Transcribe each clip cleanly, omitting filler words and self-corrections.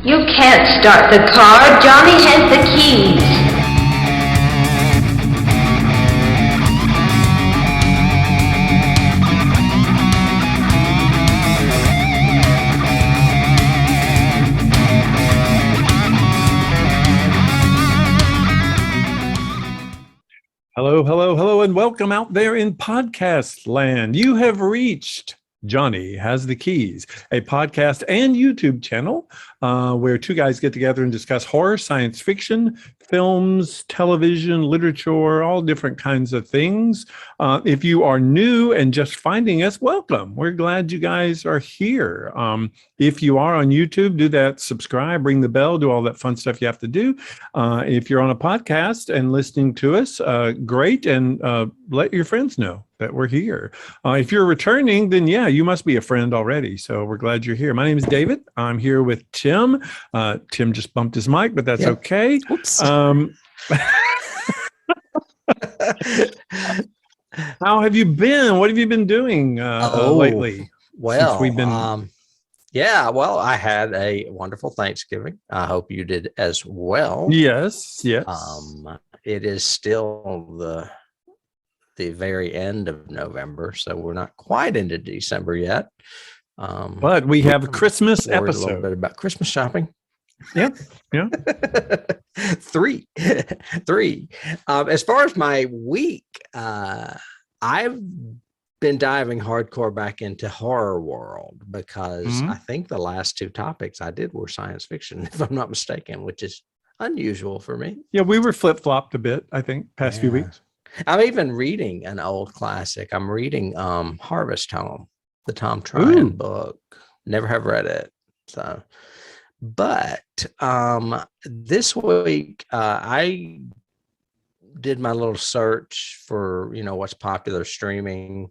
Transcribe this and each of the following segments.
You can't start the car. Johnny has the keys. Hello, hello, hello, and welcome out there in podcast land. You have reached Johnny Has the Keys, a podcast and YouTube channel where two guys get together and discuss horror, science fiction, films, television, literature, all different kinds of things. If you are new and just finding us, welcome. We're glad you guys are here. If you are on YouTube, do that, subscribe, ring the bell, do all that fun stuff you have to do. If you're on a podcast and listening to us, great, and let your friends know that we're here. If you're returning, then yeah, you must be a friend already. So we're glad you're here. My name is David. I'm here with Tim. Tim just bumped his mic, but that's okay. Oops. How have you been? What have you been doing lately? Well, since we've been... yeah, well, I had a wonderful Thanksgiving. I hope you did as well. Yes, yes. It is still the very end of November, so we're not quite into December yet. But we have a Christmas episode. A little bit about Christmas shopping. Yep. Yeah. Three. As far as my week, I've been diving hardcore back into horror world because I think the last two topics I did were science fiction, if I'm not mistaken, which is unusual for me. Yeah, we were flip-flopped a bit, I think, past few weeks. I'm even reading an old classic. I'm reading Harvest Home, the Tom Tryon book. Never have read it. So, but this week I did my little search for, what's popular streaming,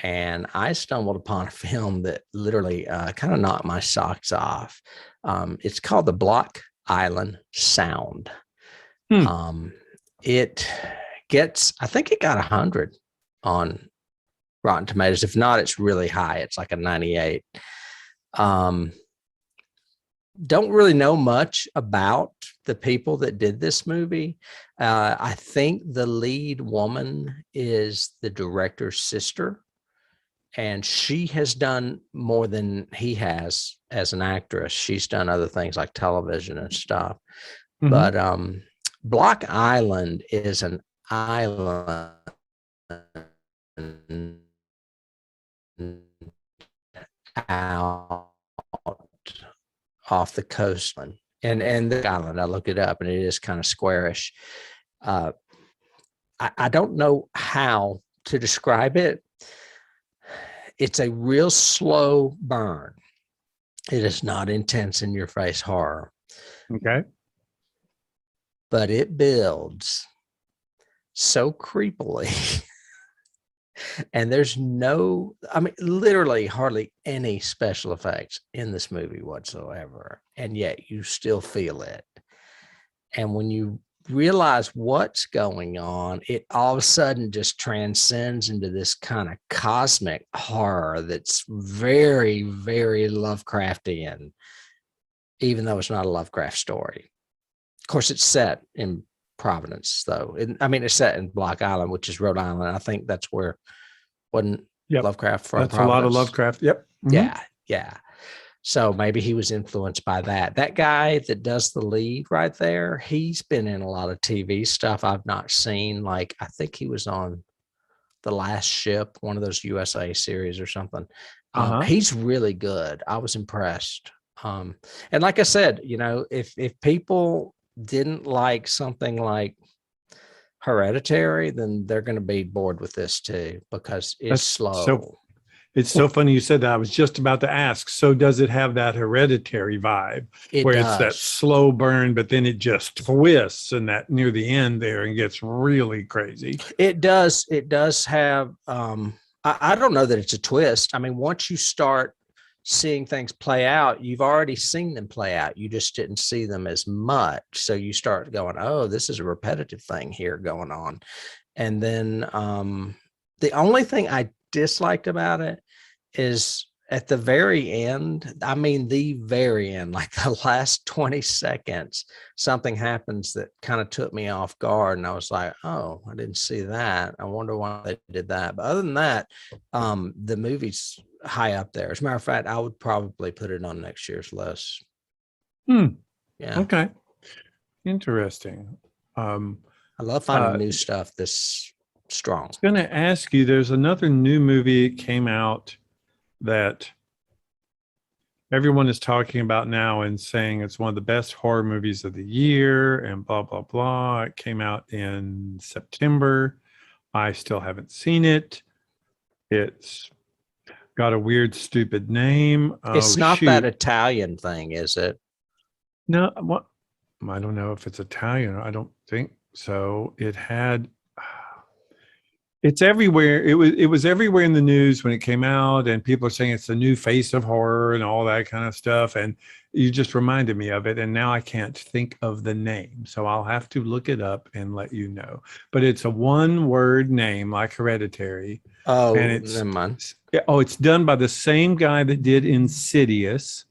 and I stumbled upon a film that literally kind of knocked my socks off. It's called The Block Island Sound. It gets, I think it got 100 on Rotten Tomatoes. If not, it's really high. It's like a 98. Don't really know much about the people that did this movie. I think the lead woman is the director's sister, and she has done more than he has as an actress. She's done other things like television and stuff. But Block Island is an island out off the coastline, and the island, I looked it up, and it is kind of squarish. I don't know how to describe it. It's a real slow burn. It is not intense in your face horror. Okay. But it builds so creepily. And there's literally hardly any special effects in this movie whatsoever. And yet you still feel it. And when you realize what's going on, it all of a sudden just transcends into this kind of cosmic horror that's very, very Lovecraftian, even though it's not a Lovecraft story. Of course, it's set in Providence, though. It's set in Block Island, which is Rhode Island. I think that's where Lovecraft from. That's Providence. A lot of Lovecraft. Yep. Yeah. So maybe he was influenced by that. That guy that does the lead right there, he's been in a lot of TV stuff I've not seen. Like, I think he was on The Last Ship, one of those USA series or something. He's really good. I was impressed. And like I said, if people didn't like something like Hereditary, then they're going to be bored with this too, because it's slow. It's so funny you said that. I was just about to ask, so does it have that Hereditary vibe where it's that slow burn, but then it just twists and that near the end there and gets really crazy? It does have, I don't know that it's a twist. Once you start seeing things play out, you've already seen them play out. You just didn't see them as much. So you start going, oh, this is a repetitive thing here going on. And then the only thing I disliked about it is at the very end, I mean, the very end, like the last 20 seconds, something happens that kind of took me off guard. And I was like, oh, I didn't see that. I wonder why they did that. But other than that, the movie's high up there. As a matter of fact, I would probably put it on next year's list. Yeah. Okay. Interesting. I love finding new stuff this strong. I was going to ask you, there's another new movie that came out that everyone is talking about now and saying it's one of the best horror movies of the year and blah, blah, blah. It came out in September. I still haven't seen it. It's got a weird, stupid name. It's not that Italian thing, is it? No, what? I don't know if it's Italian. I don't think so. It's everywhere. It was everywhere in the news when it came out, and people are saying it's the new face of horror and all that kind of stuff. And you just reminded me of it, and now I can't think of the name, so I'll have to look it up and let you know. But it's a one-word name, like Hereditary. Oh, and it's never mind. it's done by the same guy that did Insidious,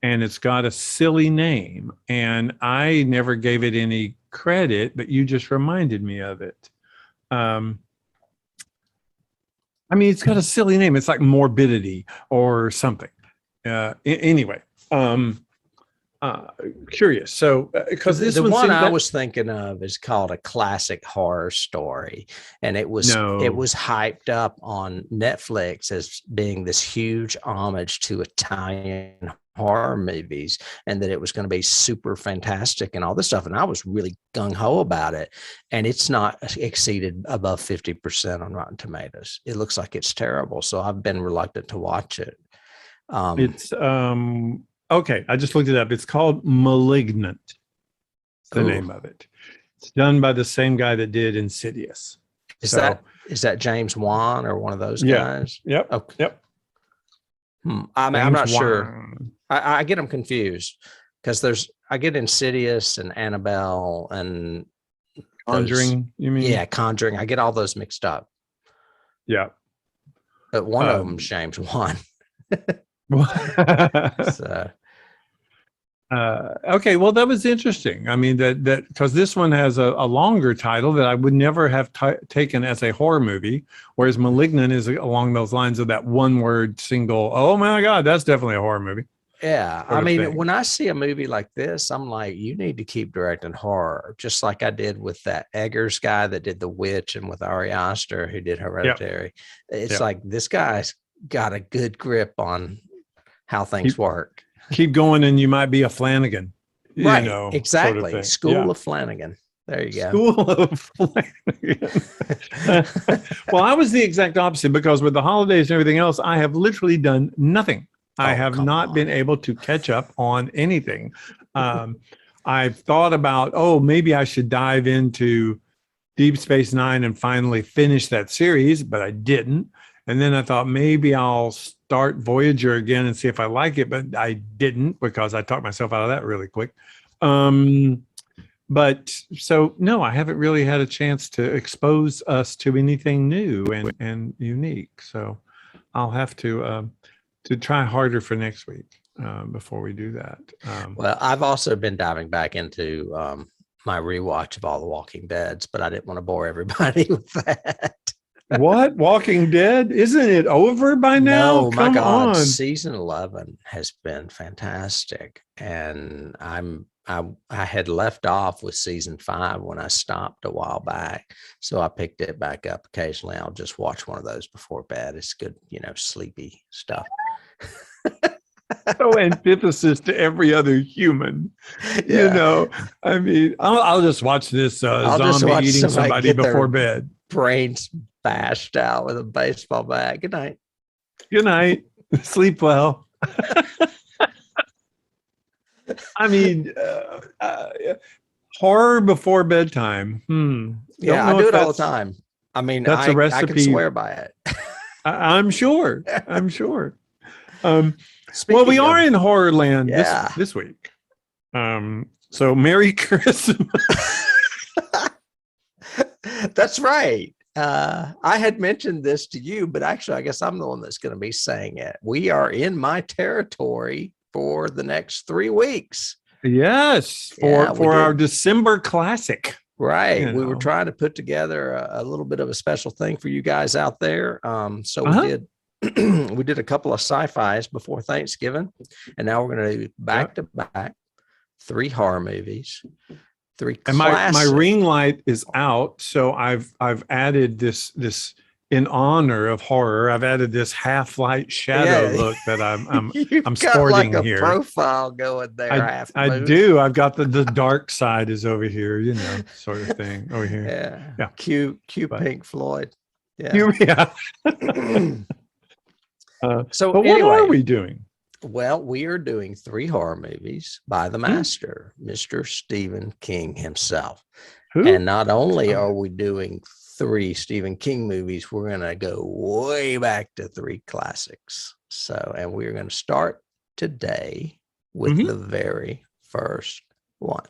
and it's got a silly name, and I never gave it any credit, but you just reminded me of it. I mean, it's got a silly name. It's like Morbidity or something. Anyway, curious. So, because the one I was thinking of is called A Classic Horror Story, and it was hyped up on Netflix as being this huge homage to Italian horror movies, and that it was going to be super fantastic and all this stuff. And I was really gung-ho about it, and it's not exceeded above 50% on Rotten Tomatoes. It looks like it's terrible, so I've been reluctant to watch it. It's okay, I just looked it up. It's called Malignant. It's the name of it. It's done by the same guy that did Insidious. Is that James Wan or one of those guys? Yep. Okay. Yep. I'm not sure. I get them confused because I get Insidious and Annabelle and Conjuring. You mean? Yeah, Conjuring. I get all those mixed up. Yeah. But one of them, James Wan. So. Okay, well, that was interesting. I mean, that because this one has a longer title that I would never have taken as a horror movie, whereas Malignant is along those lines of that one word single. Oh my God, that's definitely a horror movie. Yeah, I mean, when I see a movie like this, I'm like, you need to keep directing horror, just like I did with that Eggers guy that did The Witch, and with Ari Aster who did Hereditary. It's like this guy's got a good grip on how things work. Keep going, and you might be a Flanagan. Right. You know, exactly. Sort of School of Flanagan. There you go. School of Flanagan. Well, I was the exact opposite, because with the holidays and everything else, I have literally done nothing. I have not been able to catch up on anything. I've thought about, maybe I should dive into Deep Space Nine and finally finish that series, but I didn't. And then I thought maybe I'll start Voyager again and see if I like it, but I didn't, because I talked myself out of that really quick. But so, no, I haven't really had a chance to expose us to anything new and unique. So I'll have to try harder for next week before we do that. Well, I've also been diving back into my rewatch of all the Walking Deads, but I didn't want to bore everybody with that. What? Walking Dead? Isn't it over by now? No, Come my God. on. Season 11 has been fantastic. And I had left off with season 5 when I stopped a while back. So I picked it back up occasionally. I'll just watch one of those before bed. It's good, sleepy stuff. So antithesis to every other human, I mean, I'll just watch this zombie eating somebody before bed. Brains bashed out with a baseball bat. Good night. Good night. Sleep well. I mean, horror before bedtime. Yeah, I do it all the time. I mean, that's a recipe. I can swear by it. I'm sure. I'm sure. Well, we are in horror land this week. So Merry Christmas. That's right. I had mentioned this to you, but actually, I guess I'm the one that's going to be saying it. We are in my territory for the next 3 weeks. Yes, for our December classic. Right. We were trying to put together a little bit of a special thing for you guys out there. So we did we did a couple of sci-fis before Thanksgiving, and now we're going to do back to back 3 horror movies, 3 and classics. my ring light is out, so I've added this in honor of horror. I've added this half light shadow look that I'm sporting like a here. Profile going there. I do. I've got the dark side is over here, sort of thing over here. Yeah. Cute Pink Floyd. Yeah. So but anyway, what are we doing? Well, we are doing 3 horror movies by the master, Mr. Stephen King himself. Who? And not only are we doing 3 Stephen King movies, we're going to go way back to 3 classics. And we're going to start today with the very first one.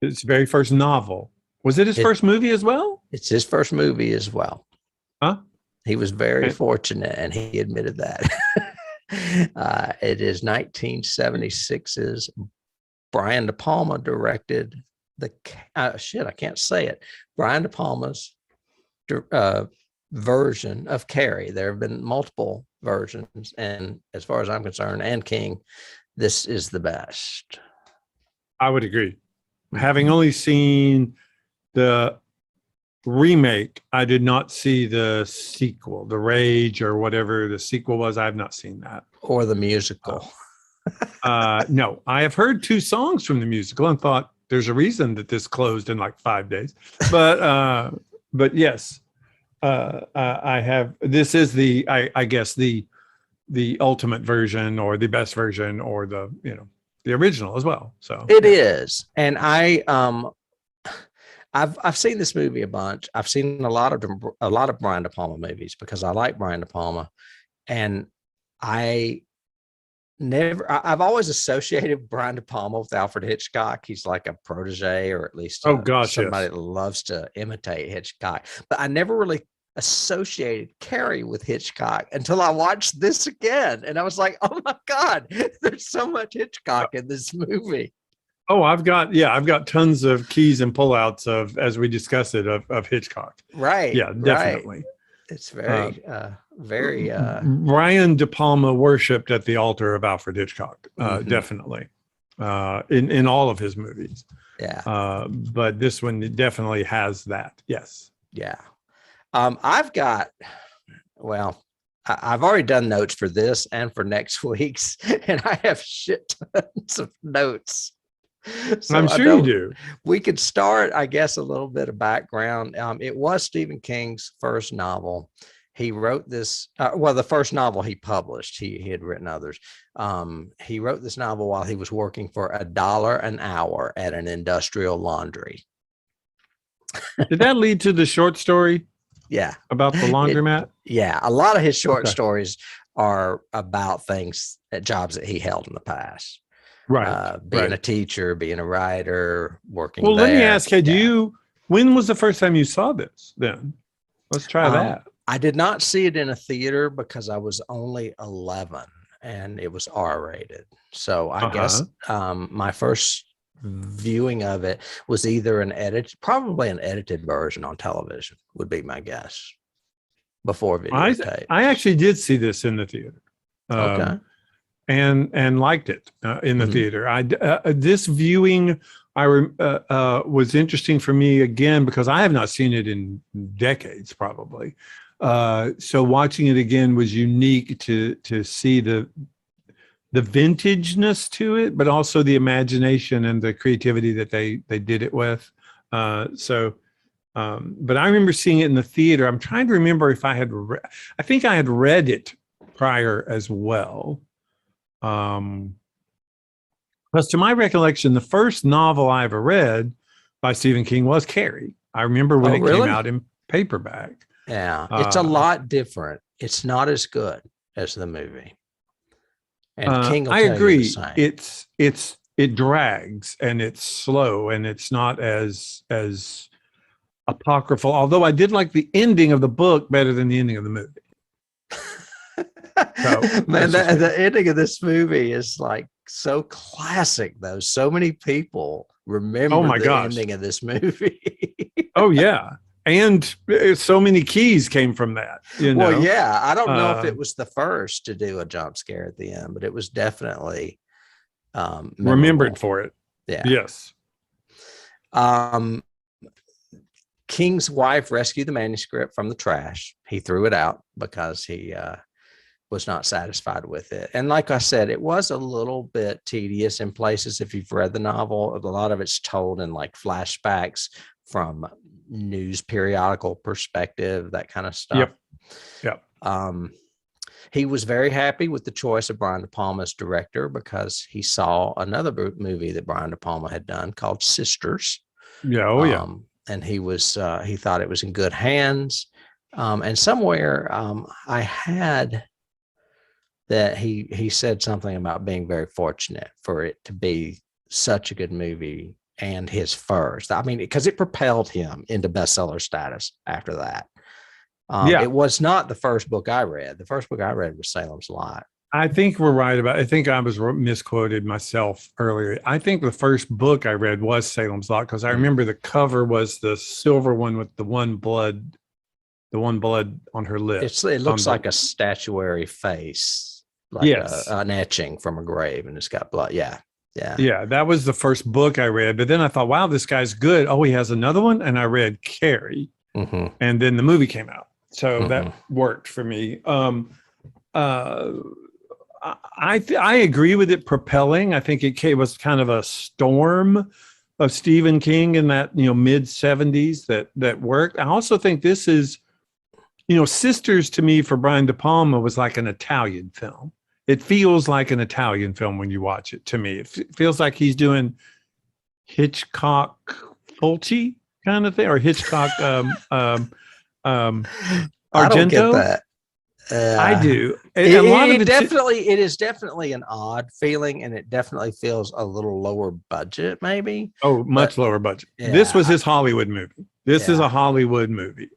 His very first novel. Was it his first movie as well? It's his first movie as well. Huh? He was very fortunate, and he admitted that. It is 1976's Brian DePalma directed I can't say it. Brian De Palma's version of Carrie. There have been multiple versions, and as far as I'm concerned, and King, this is the best. I would agree. Having only seen the remake, I did not see the sequel, The Rage or whatever the sequel was. I have not seen that. Or the musical. No, I have heard 2 songs from the musical and thought there's a reason that this closed in like 5 days. But yes, I have. This is I guess the ultimate version or the best version or the original as well. So it is, and I've seen this movie a bunch. I've seen a lot of Brian De Palma movies because I like Brian De Palma, and I've always associated Brian De Palma with Alfred Hitchcock. He's like a protege, or at least somebody that loves to imitate Hitchcock. But I never really associated Carrie with Hitchcock until I watched this again, and I was like, "Oh my God, there's so much Hitchcock in this movie." Oh, I've got tons of keys and pullouts as we discussed it of Hitchcock. Right. Yeah, definitely. Right. It's very Brian De Palma worshipped at the altar of Alfred Hitchcock. Definitely. In all of his movies. Yeah. But this one definitely has that. Yes. Yeah. I've already done notes for this and for next week's, and I have shit tons of notes. So I'm sure you do. We could start, I guess, a little bit of background. It was Stephen King's first novel. He wrote this, the first novel he published. He had written others. He wrote this novel while he was working for $1 an hour at an industrial laundry. Did that lead to the short story? Yeah. About the laundromat? A lot of his short stories are about jobs that he held in the past. Right. Being a teacher, being a writer, working there. Let me ask, when was the first time you saw this then? Let's try that. I did not see it in a theater because I was only 11 and it was R-rated. So I guess my first viewing of it was either probably an edited version on television would be my guess before videotape. I actually did see this in the theater. Okay. And liked it in the theater. This viewing was interesting for me again because I have not seen it in decades, probably. So watching it again was unique to see the vintageness to it, but also the imagination and the creativity that they did it with. But I remember seeing it in the theater. I'm trying to remember if I think I had read it prior as well. Because to my recollection, the first novel I ever read by Stephen King was Carrie. I remember when it came out in paperback. Yeah, it's a lot different. It's not as good as the movie. And King will I agree. It drags and it's slow and it's not as apocryphal, although I did like the ending of the book better than the ending of the movie. So, man, the ending of this movie is like so classic, though. So many people remember the ending of this movie. Oh, yeah. And so many keys came from that. Well, yeah. I don't know if it was the first to do a jump scare at the end, but it was definitely remembered for it. Yeah. Yes. King's wife rescued the manuscript from the trash. He threw it out because he was not satisfied with it. And like I said, it was a little bit tedious in places. If you've read the novel, a lot of it's told in like flashbacks from news periodical perspective, that kind of stuff. Yep. He was very happy with the choice of Brian DePalma's director because he saw another movie that Brian DePalma had done called Sisters. Yeah. Oh, yeah. And he thought it was in good hands. And somewhere I had that he said something about being very fortunate for it to be such a good movie and his first. I mean, because it propelled him into bestseller status after that. It was not the first book I read. The first book I read was Salem's Lot. I think we're right about. I think I was misquoted myself earlier. I think the first book I read was Salem's Lot because I remember the cover was the silver one with the one blood on her lip. It looks like a statuary face, like an etching from a grave, and it's got blood. Yeah. That was the first book I read. But then I thought, wow, this guy's good. Oh, he has another one, and I read Carrie, and then the movie came out, so that worked for me. I agree with it propelling. I think it was kind of a storm of Stephen King in that, mid 70s that worked. I also think this is, Sisters to me for Brian De Palma was like an Italian film. It feels like an Italian film when you watch it to me. It feels like he's doing Hitchcock Fulci kind of thing or Hitchcock Argento. I don't get that. I do. It is definitely an odd feeling, and it definitely feels a little lower budget, maybe. Oh, much lower budget. Yeah, this was his Hollywood movie. This is a Hollywood movie,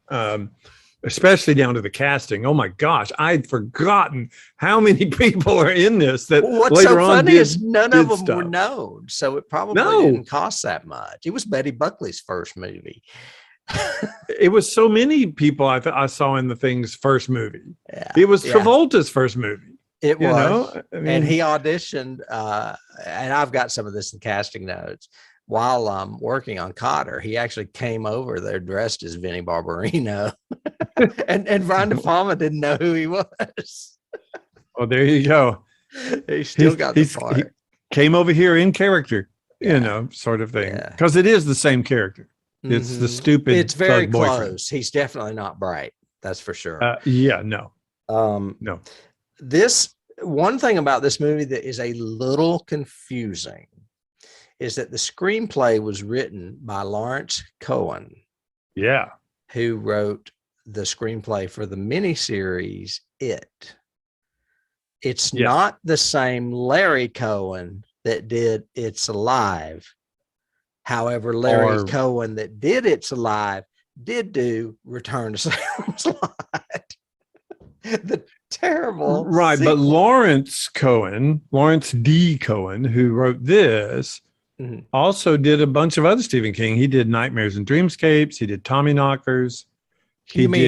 especially down to the casting. Oh my gosh, I'd forgotten how many people are in this. That what's so funny is none of them were known, so it probably didn't cost that much. It was Betty Buckley's first movie. It was so many people I saw in the Thing's first movie. It was Travolta's first movie. It was. And he auditioned, and I've got some of this in casting notes. While working on Cotter, he actually came over there dressed as Vinnie Barbarino. and Brian De Palma didn't know who he was. Oh, there you go. He still got the part. He came over here in character, sort of thing. Because it is the same character. It's the stupid. It's very close. He's definitely not bright. That's for sure. No. No. This one thing about this movie that is a little confusing is that the screenplay was written by Lawrence Cohen. Yeah. Who wrote the screenplay for the miniseries It. It's not the same Larry Cohen that did It's Alive. However, Larry Cohen that did It's Alive did do Return to Salem's Lot. The terrible sequel. But Lawrence D. Cohen, who wrote this, also did a bunch of other Stephen King. He did Nightmares and Dreamscapes. He did Tommyknockers. He was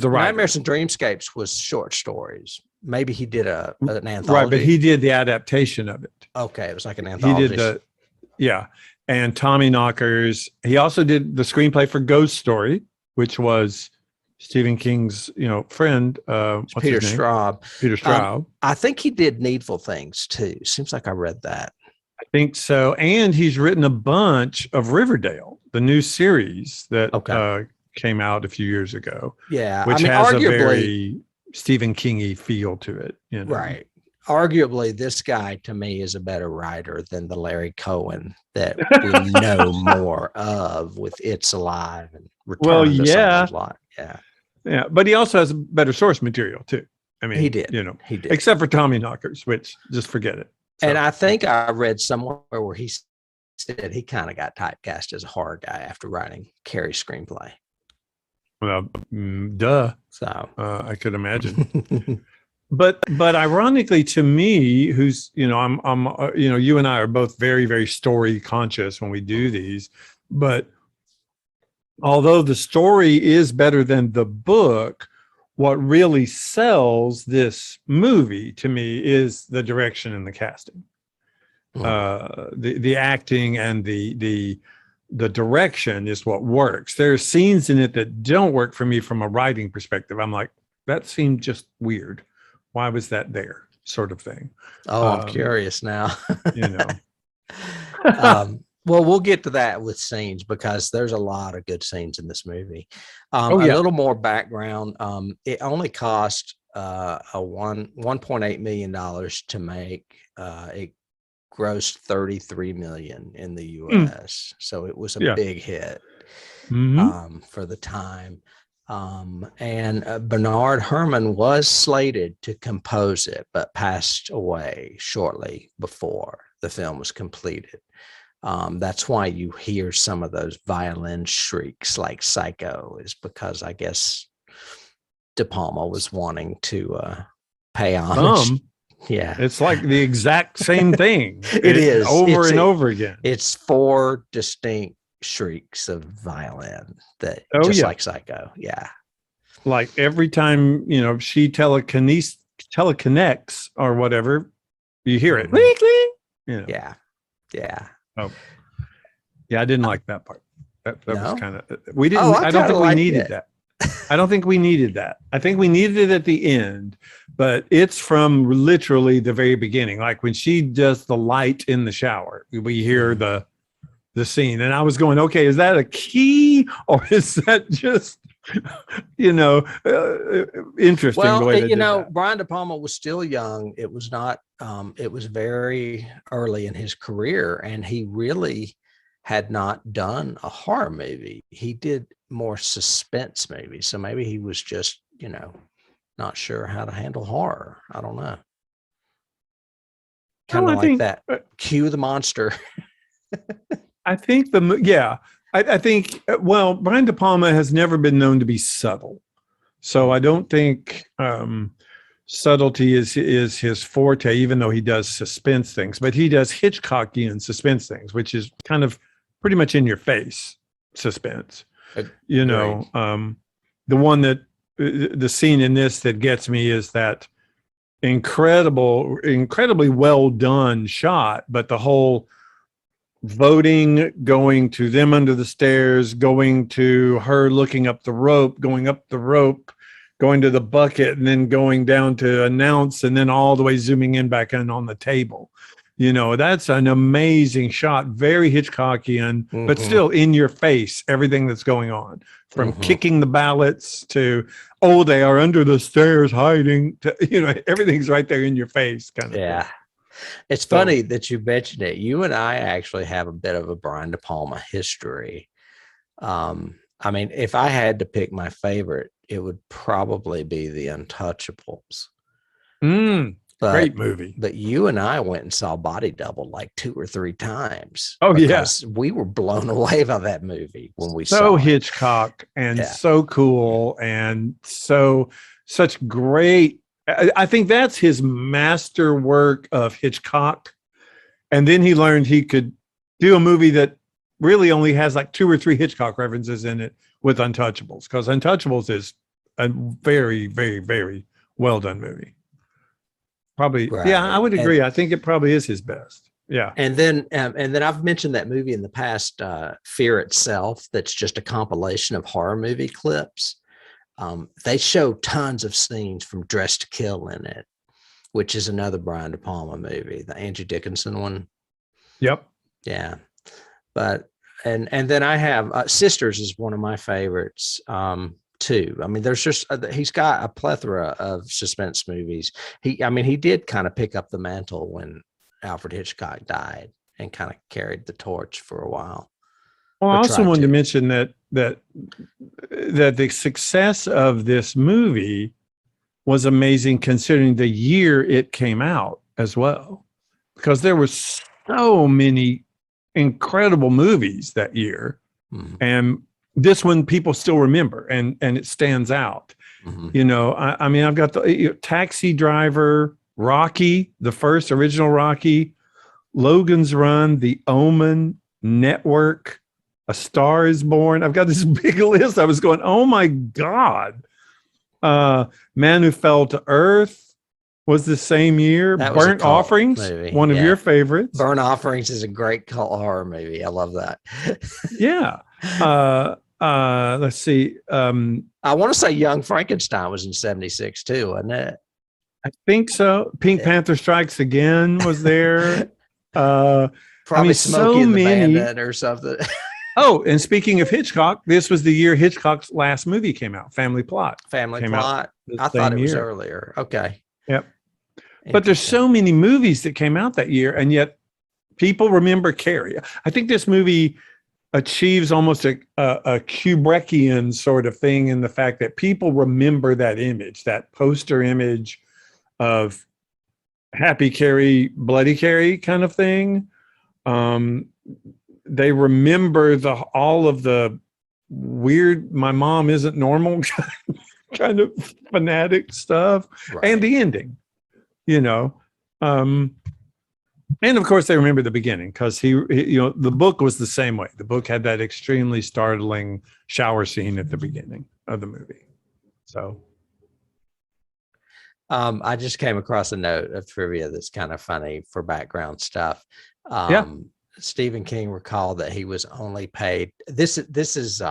the writer. Nightmares and Dreamscapes was short stories. Maybe he did an anthology. Right, but he did the adaptation of it. Okay, it was like an anthology. He did and Tommyknockers. He also did the screenplay for Ghost Story, which was Stephen King's, friend. Peter Straub. Peter Straub. I think he did Needful Things too. Seems like I read that. I think so. And he's written a bunch of Riverdale, the new series that came out a few years ago. Yeah, which has a very Stephen King-y feel to it. Right. Arguably, this guy to me is a better writer than the Larry Cohen that we know more of with It's Alive and Return to Salem's Lot. Yeah, but he also has a better source material too. I mean, he did. He did. Except for Tommyknockers, which just forget it. So. And I think I read somewhere where he said he kind of got typecast as a horror guy after writing Carrie's screenplay. Well, duh. So I could imagine. But ironically, to me, who's I'm you and I are both very, very story conscious when we do these. But although the story is better than the book, what really sells this movie to me is the direction and the casting. The acting and the direction is what works. There are scenes in it that don't work for me from a writing perspective. I'm like, that seemed just weird. Why was that there? Sort of thing. Oh, I'm curious now. Well, we'll get to that with scenes because there's a lot of good scenes in this movie. A little more background. It only cost $1.8 million to make. It grossed $33 million in the US. So it was a big hit for the time. And Bernard Herrmann was slated to compose it, but passed away shortly before the film was completed. That's why you hear some of those violin shrieks like Psycho, is because I guess DePalma was wanting to pay homage. Yeah. It's like the exact same thing. It is. Over and over again. It's 4 distinct shrieks of violin that like Psycho. Yeah. Like every time, she teleconnects or whatever, you hear it. Yeah. Yeah. Oh, yeah. I didn't like that part. That was kind of, we didn't, Oh, I don't think we needed that. I don't think we needed that. I think we needed it at the end, but it's from literally the very beginning. Like when she does the light in the shower, we hear the scene, and I was going, okay, is that a key or is that just, interesting? Well, the way they Brian De Palma was still young. It was not, it was very early in his career, and he really had not done a horror movie. He did more suspense movies. So maybe he was just, not sure how to handle horror. I don't know. Kind of like that. Cue the monster. I think I think, well, Brian De Palma has never been known to be subtle. So I don't think subtlety is his forte, even though he does suspense things, but he does Hitchcockian suspense things, which is kind of pretty much in your face suspense. The one that the scene in this that gets me is that incredibly well done shot, but the whole voting, going to them under the stairs, going to her looking up the rope, going up the rope, going to the bucket, and then going down to announce, and then all the way zooming in back in on the table. That's an amazing shot, very Hitchcockian, but still in your face, everything that's going on, from kicking the ballots to, they are under the stairs hiding, to, everything's right there in your face kind of thing. It's funny that you mentioned it. You and I actually have a bit of a Brian De Palma history. I mean, if I had to pick my favorite, it would probably be The Untouchables. Great movie. But you and I went and saw Body Double like 2 or 3 times. Oh, because we were blown away by that movie when we saw it. So Hitchcock and so cool and such great. I think that's his masterwork of Hitchcock. And then he learned he could do a movie that really only has like 2 or 3 Hitchcock references in it with Untouchables, because Untouchables is a very, very, very well done movie. Probably, I would agree. I think it probably is his best. Yeah. And then I've mentioned that movie in the past, Fear Itself. That's just a compilation of horror movie clips. They show tons of scenes from Dress to Kill in it, which is another Brian De Palma movie, the Angie Dickinson one. Yep. Yeah. But, and then I have Sisters is one of my favorites. Too. I mean, there's just, he's got a plethora of suspense movies. He did kind of pick up the mantle when Alfred Hitchcock died and kind of carried the torch for a while. Well, I also wanted to mention that the success of this movie was amazing considering the year it came out as well, because there were so many incredible movies that year. And this one people still remember, and it stands out. You know, I mean, I've got the Taxi Driver, Rocky, the first original Rocky, Logan's Run, The Omen, Network, A Star Is Born. I've got this big list. I was going, oh my God. Man Who Fell to Earth was the same year. That was Burnt Offerings, movie. one of your favorites. Burnt Offerings is a great cult horror movie. I love that. Yeah. Let's see. I want to say Young Frankenstein was in 76 too, wasn't it? I think so. Pink Panther Strikes Again was there. Probably I mean, Smokey and the Bandit or something. Oh, and speaking of Hitchcock, this was the year Hitchcock's last movie came out, Family Plot. Family Plot. I thought it was earlier. Okay. Yep. But there's so many movies that came out that year, and yet people remember Carrie. I think this movie achieves almost a Kubrickian sort of thing in the fact that people remember that image, that poster image of Happy Carrie, Bloody Carrie kind of thing. They remember all of the weird, my mom isn't normal kind of fanatic stuff, and the ending, you know. And of course, they remember the beginning because you know, the book was the same way. The book had that extremely startling shower scene at the beginning of the movie. So, I just came across a note of trivia that's kind of funny for background stuff. Stephen King recalled that he was only paid. This is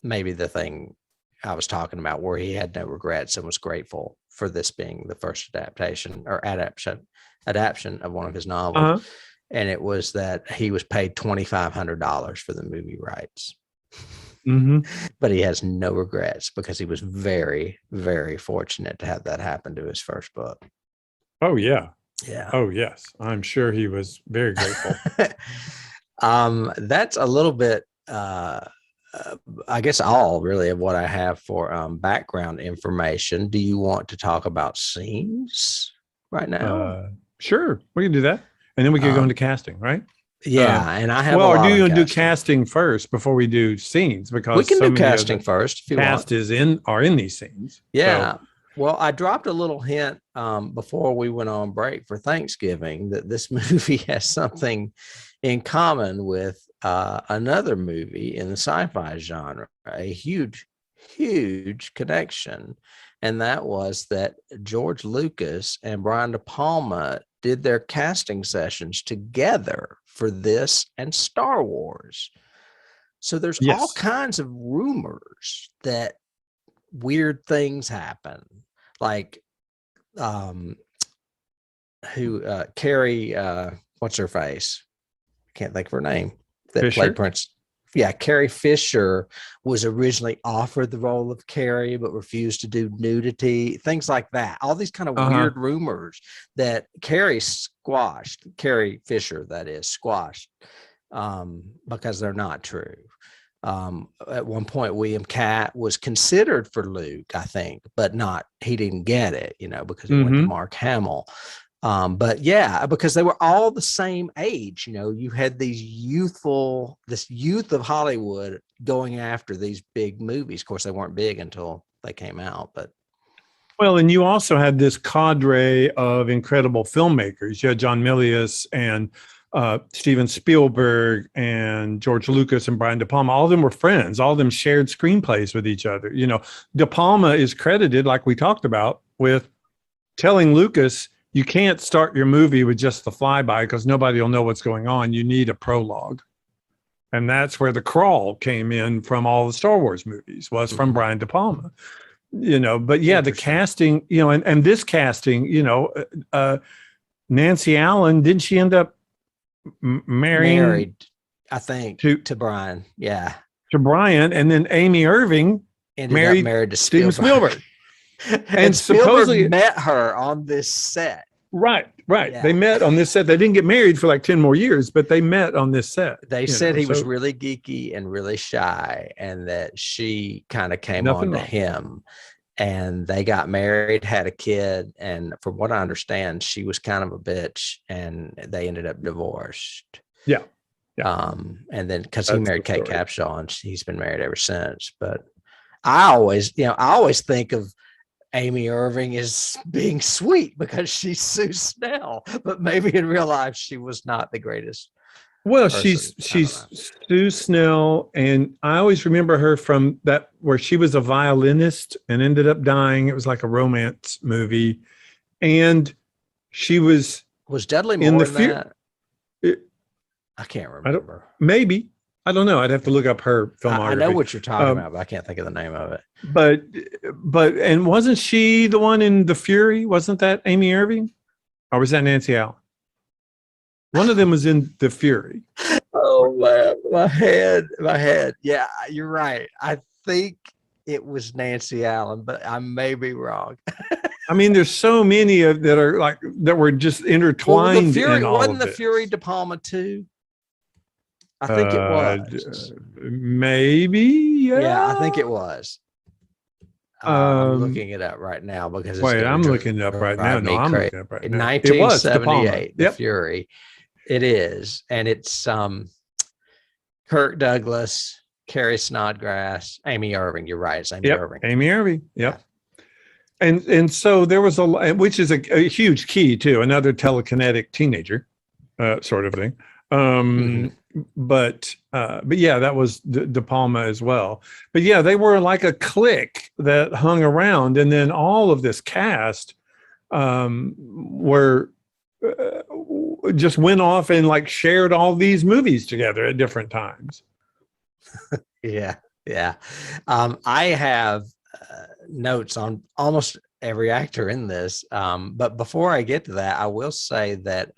maybe the thing I was talking about, where he had no regrets and was grateful for this being the first adaptation of one of his novels. And it was that he was paid $2,500 for the movie rights. But he has no regrets because he was very, very fortunate to have that happen to his first book. Oh yeah. Yeah. Oh yes. I'm sure he was very grateful. That's a little bit, I guess all really of what I have for background information. Do you want to talk about scenes right now? Sure, we can do that, and then we can go into casting, right? Yeah, and I have. Well, are you going to do casting. casting first before we do scenes? Because we can do casting first if you cast want. are in these scenes. Yeah. So. Well, I dropped a little hint before we went on break for Thanksgiving that this movie has something in common with another movie in the sci-fi genre, a huge connection. And that was that George Lucas and Brian DePalma did their casting sessions together for this and Star Wars. So there's all kinds of rumors that weird things happen. Like Carrie, what's her face? I can't think of her name. That Fisher? Played Prince. Yeah, Carrie Fisher was originally offered the role of Carrie, but refused to do nudity, things like that. All these kind of weird rumors that Carrie Fisher, that is, squashed because they're not true. At one point, William Katt was considered for Luke, I think, but he didn't get it, because it went to Mark Hamill. But yeah, because they were all the same age, you had this youth of Hollywood going after these big movies. Of course, they weren't big until they came out, but. Well, and you also had this cadre of incredible filmmakers. You had John Milius and Steven Spielberg and George Lucas and Brian DePalma. All of them were friends. All of them shared screenplays with each other. DePalma is credited, like we talked about, with telling Lucas, you can't start your movie with just the flyby because nobody will know what's going on. You need a prologue. And that's where the crawl came in from all the Star Wars movies, was from Brian DePalma. But yeah, the casting, and this casting, Nancy Allen, didn't she end up married, I think, to Brian? Yeah. To Brian. And then Amy Irving married to Steven Spielberg. And supposedly met her on this set. Right. Yeah. They met on this set. They didn't get married for like 10 more years, but they met on this set. They said he was really geeky and really shy, and that she kind of came on to him, and they got married, had a kid. And from what I understand, she was kind of a bitch, and they ended up divorced. Yeah. And then because he That's married the Kate story. Capshaw, and he's been married ever since. But I always think of Amy Irving as being sweet because she's Sue Snell, but maybe in real life she was not the greatest. Well, person. she's Sue Snell, and I always remember her from that where she was a violinist and ended up dying. It was like a romance movie, and she was Dudley in Moore the in that? I can't I don't remember. maybe I don't know. I'd have to look up her filmography. I know what you're talking about, but I can't think of the name of it. But and wasn't she the one in The Fury? Wasn't that Amy Irving, or was that Nancy Allen? One of them was in The Fury. Oh man, my head. Yeah, you're right. I think it was Nancy Allen, but I may be wrong. I mean, there's so many that are like that were just intertwined. Well, the Fury in all wasn't of the Fury DePalma too. I think it was. Maybe, Yeah, I think it was. I'm looking it up right now because it's I'm looking it up right now. No, I'm looking it up right in now. 1978, The Yep. Fury. It is, and it's Kirk Douglas, Carrie Snodgrass, Amy Irving. You're right, it's Amy Irving. Amy Irving. Yep. Yeah. And so there was which is a huge key to another telekinetic teenager, sort of thing. But yeah, that was DePalma as well. But yeah, they were like a clique that hung around, and then all of this cast were just went off and like shared all these movies together at different times. Yeah. I have notes on almost every actor in this, but before I get to that, I will say that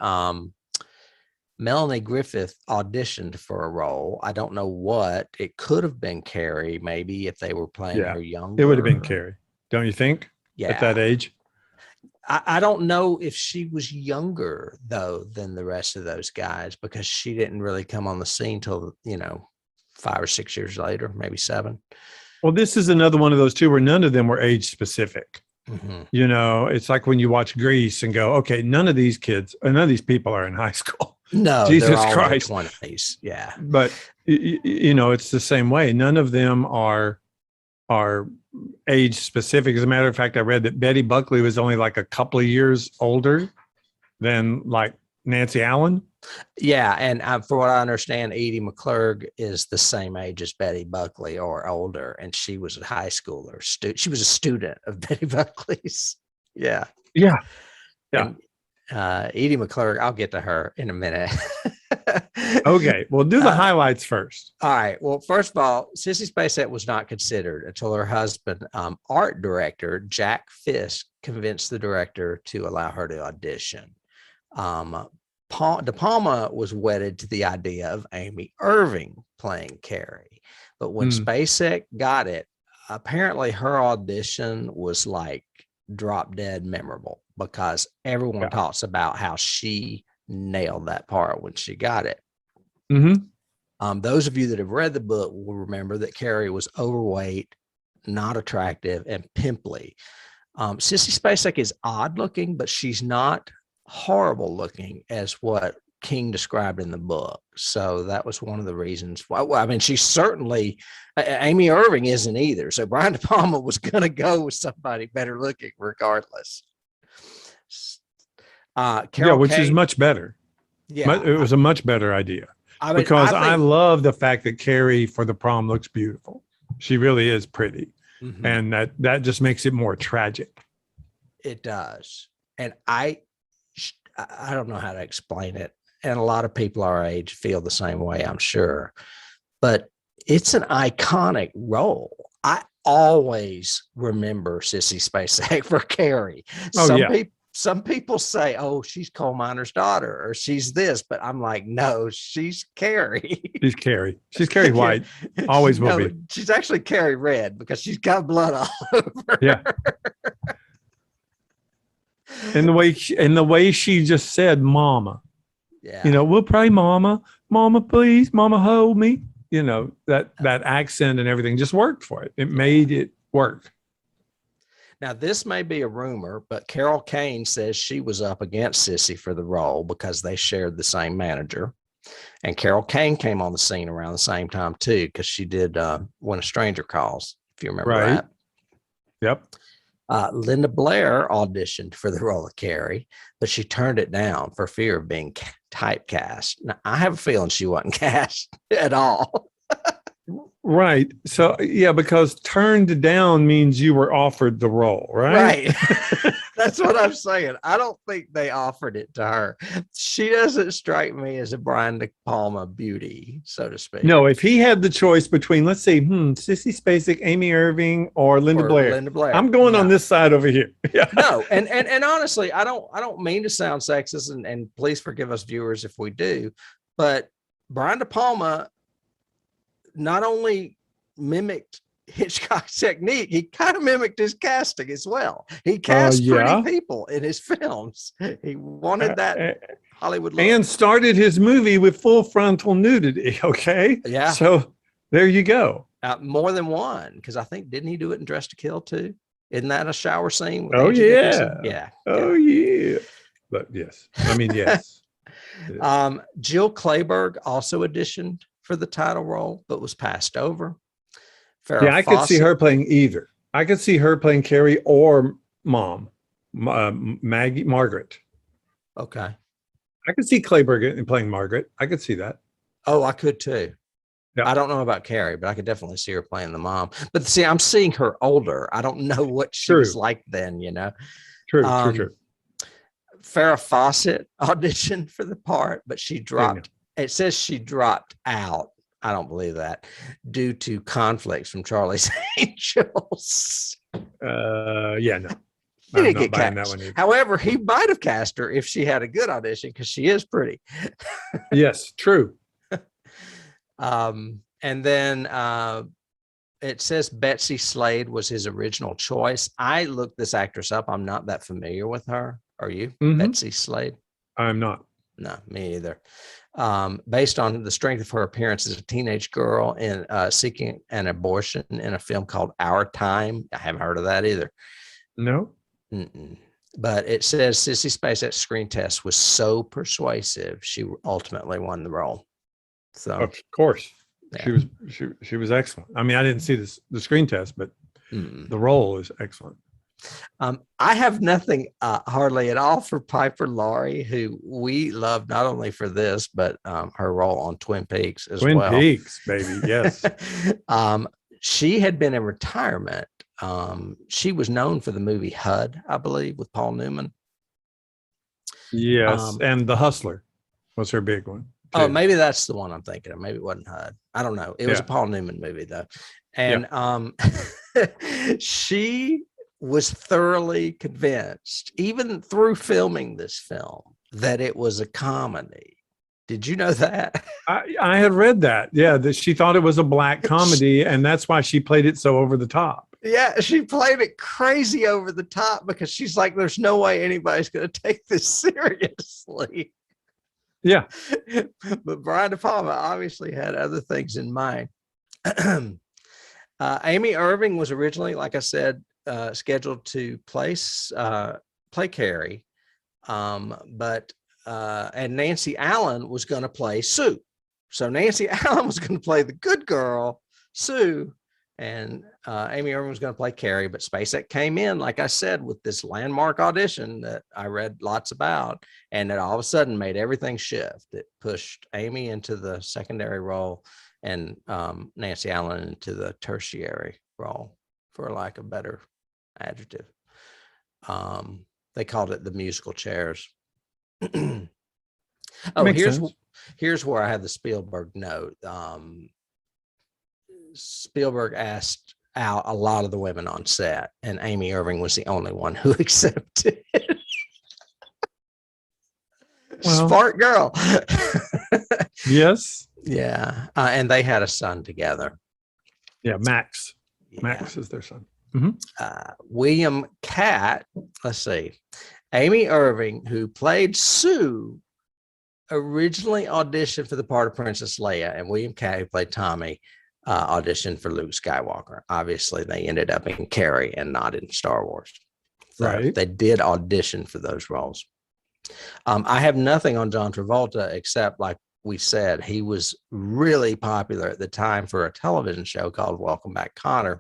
Melanie Griffith auditioned for a role. I don't know what. It could have been Carrie, maybe, if they were playing her younger. It would have been Carrie, don't you think? Yeah. At that age? I don't know if she was younger, though, than the rest of those guys, because she didn't really come on the scene till, 5 or 6 years later, maybe 7. Well, this is another one of those two where none of them were age specific. Mm-hmm. It's like when you watch Grease and go, okay, none of these people are in high school. No, Jesus they're all Christ. in their 20s. Yeah. But it's the same way. None of them are age specific. As a matter of fact, I read that Betty Buckley was only like a couple of years older than like Nancy Allen. Yeah, and for what I understand, Edie McClurg is the same age as Betty Buckley or older, and she was a high schooler. She was a student of Betty Buckley's. Yeah. And, Edie McClurg, I'll get to her in a minute. Okay, well, do the highlights first. All right. Well, first of all, Sissy Spacek was not considered until her husband, art director Jack Fisk, convinced the director to allow her to audition. DePalma was wedded to the idea of Amy Irving playing Carrie, but when Spacek got it, apparently her audition was like drop dead memorable because everyone talks about how she nailed that part when she got it. Those of you that have read the book will remember that Carrie was overweight, not attractive, and pimply. Sissy Spacek is odd looking, but she's not horrible looking as what King described in the book. So that was one of the reasons why. Well, I mean, she's certainly, Amy Irving isn't either. So Brian DePalma was going to go with somebody better looking regardless. Which is much better. Yeah. It was a much better idea. Because I love the fact that Carrie for the prom looks beautiful. She really is pretty. And that just makes it more tragic. It does. And I don't know how to explain it. And a lot of people our age feel the same way, I'm sure. But it's an iconic role. I always remember Sissy Spacek for Carrie. Some people say, oh, she's coal miner's daughter or she's this, but I'm like, no, she's Carrie. She's Carrie. She's Carrie White. Always will be. She's actually Carrie Red because she's got blood all over. Yeah. And the way she just said, "Mama," we'll pray, "Mama, Mama, please, Mama, hold me." That accent and everything just worked for it. It made it work. Now, this may be a rumor, but Carol Kane says she was up against Sissy for the role because they shared the same manager. And Carol Kane came on the scene around the same time too, because she did When a Stranger Calls, if you remember that. Yep. Linda Blair auditioned for the role of Carrie, but she turned it down for fear of being typecast. Now, I have a feeling she wasn't cast at all. Right. So, yeah, because turned down means you were offered the role, right? Right. That's what I'm saying. I don't think they offered it to her. She doesn't strike me as a Brian DePalma beauty, so to speak. No, if he had the choice between, let's say, Sissy Spacek, Amy Irving, or Linda Blair, I'm going on this side over here. Yeah. No, and honestly, I don't mean to sound sexist, and please forgive us viewers if we do, but Brian DePalma not only mimicked Hitchcock's technique, he kind of mimicked his casting as well. He cast pretty people in his films. He wanted that Hollywood look. And started his movie with full frontal nudity. Okay. Yeah. So there you go. More than one, because I think, didn't he do it in Dress to Kill too? Isn't that a shower scene? With Angie Dickinson? Yeah. Yeah. Oh yeah. But yes, I mean yes. Jill Clayburgh also auditioned for the title role, but was passed over. Farrah Fawcett, could see her playing either. I could see her playing Carrie or Mom, Margaret. Okay. I could see Clayburgh playing Margaret. I could see that. Oh, I could too. Yeah. I don't know about Carrie, but I could definitely see her playing the mom. But see, I'm seeing her older. I don't know what she was like then, you know. True. Farrah Fawcett auditioned for the part, but she dropped. It says she dropped out. I don't believe that, due to conflicts from Charlie's Angels. Yeah, no. He didn't get cast. That one either. However, he might have cast her if she had a good audition, because she is pretty. Yes, true. And then it says Betsy Slade was his original choice. I looked this actress up. I'm not that familiar with her. Are you? Mm-hmm. Betsy Slade? I'm not. No, me either. Based on the strength of her appearance as a teenage girl in seeking an abortion in a film called Our Time. I haven't heard of that either. No. Mm-mm. But it says Sissy Spacek's screen test was so persuasive, she ultimately won the role. So of course, yeah. she was excellent. I mean, I didn't see the screen test, but the role is excellent. I have nothing hardly at all for Piper Laurie, who we love not only for this, but her role on Twin Peaks as well. Twin Peaks, baby, yes. She had been in retirement. She was known for the movie HUD, I believe, with Paul Newman. Yes, and The Hustler was her big one. Oh, maybe that's the one I'm thinking of. Maybe it wasn't HUD. I don't know. It was a Paul Newman movie, though. And she was thoroughly convinced, even through filming this film, that it was a comedy. Did you know that? I had read that. Yeah, that she thought it was a black comedy, and that's why she played it so over the top. Yeah, she played it crazy over the top because she's like, there's no way anybody's going to take this seriously. Yeah. But Brian De Palma obviously had other things in mind. Amy Irving was originally, like I said, scheduled to play Carrie, but Nancy Allen was going to play Sue. So Nancy Allen was going to play the good girl, Sue, and Amy Irving was going to play Carrie. But Spacek came in, like I said, with this landmark audition that I read lots about, and it all of a sudden made everything shift. It pushed Amy into the secondary role and Nancy Allen into the tertiary role, for lack of better adjective. They called it the musical chairs. Here's where I had the Spielberg note. Spielberg asked out a lot of the women on set, and Amy Irving was the only one who accepted. Well, smart girl. Yes. Yeah. And they had a son together. Yeah, Max. Yeah. Max is their son. Mm-hmm. William Katt, let's see. Amy Irving, who played Sue, originally auditioned for the part of Princess Leia, and William Katt, who played Tommy, auditioned for Luke Skywalker. Obviously, they ended up in Carrie and not in Star Wars. So right. They did audition for those roles. I have nothing on John Travolta except, like we said, he was really popular at the time for a television show called Welcome Back, Kotter.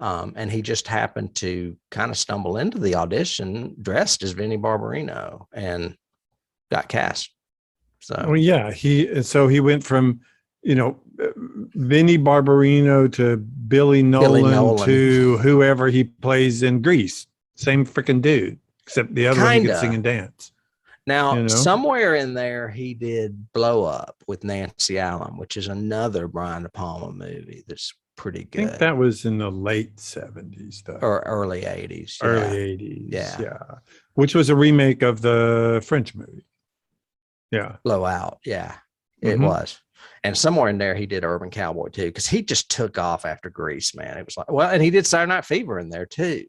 And he just happened to kind of stumble into the audition dressed as Vinnie Barbarino and got cast. So, yeah, he went from, Vinnie Barbarino to Billy Nolan to whoever he plays in Grease. Same freaking dude, except the other one he could sing and dance. Now, somewhere in there, he did Blow Up with Nancy Allen, which is another Brian De Palma movie that's pretty good. I think that was in the late 70s, though. Or early 80s. Early 80s, yeah. Which was a remake of the French movie. Yeah. Blowout, yeah. It was. And somewhere in there, he did Urban Cowboy, too, because he just took off after Grease, man. It was like, well, and he did Saturday Night Fever in there, too.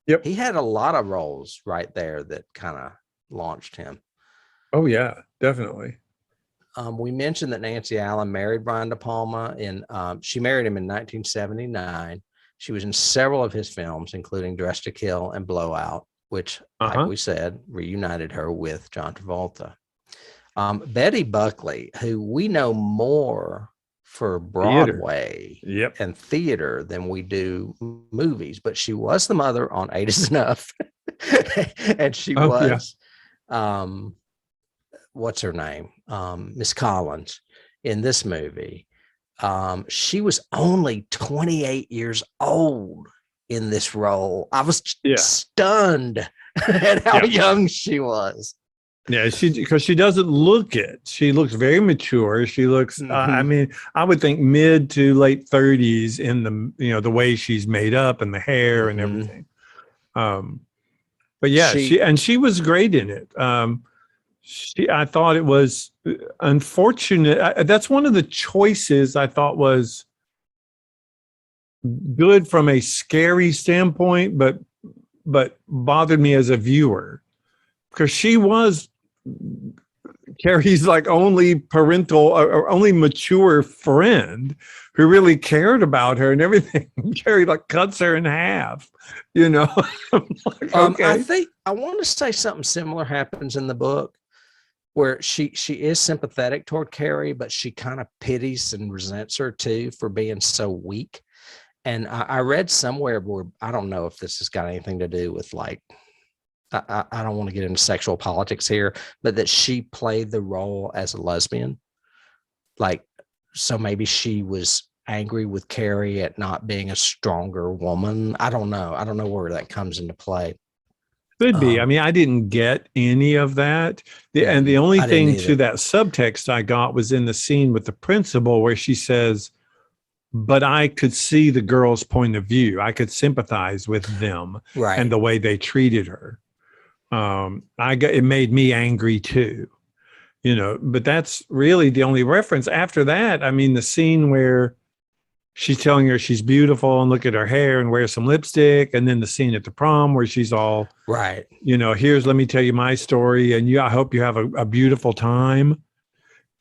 Yep. He had a lot of roles right there that kind of launched him. Oh, yeah, definitely. We mentioned that Nancy Allen married Brian De Palma, and she married him in 1979. She was in several of his films, including Dress to Kill and Blowout, which, like we said, reunited her with John Travolta. Betty Buckley, who we know more for Broadway and theater than we do movies, but she was the mother on Eight Is Enough. And she was, what's her name? Miss Collins in this movie. She was only 28 years old in this role. I was stunned at how young she was. Yeah, because she doesn't look it. She looks very mature. She looks, I mean, I would think mid to late 30s in the, the way she's made up and the hair and everything. But yeah, she was great in it. I thought it was unfortunate. That's one of the choices I thought was good from a scary standpoint, but bothered me as a viewer, because she was Carrie's like only parental or only mature friend who really cared about her and everything. Carrie like cuts her in half, Like, okay. I think I want to say something similar happens in the book, where she is sympathetic toward Carrie, but she kind of pities and resents her too for being so weak. And I read somewhere where, I don't know if this has got anything to do with like, I don't want to get into sexual politics here, but that she played the role as a lesbian. Like, so maybe she was angry with Carrie at not being a stronger woman. I don't know. I don't know where that comes into play. Could be. I mean, I didn't get any of that. And the only thing to that subtext I got was in the scene with the principal where she says, but I could see the girl's point of view. I could sympathize with them and the way they treated her. It made me angry too, but that's really the only reference. After that, I mean, the scene where she's telling her she's beautiful and look at her hair and wear some lipstick. And then the scene at the prom where she's all, here's, let me tell you my story. And I hope you have a beautiful time.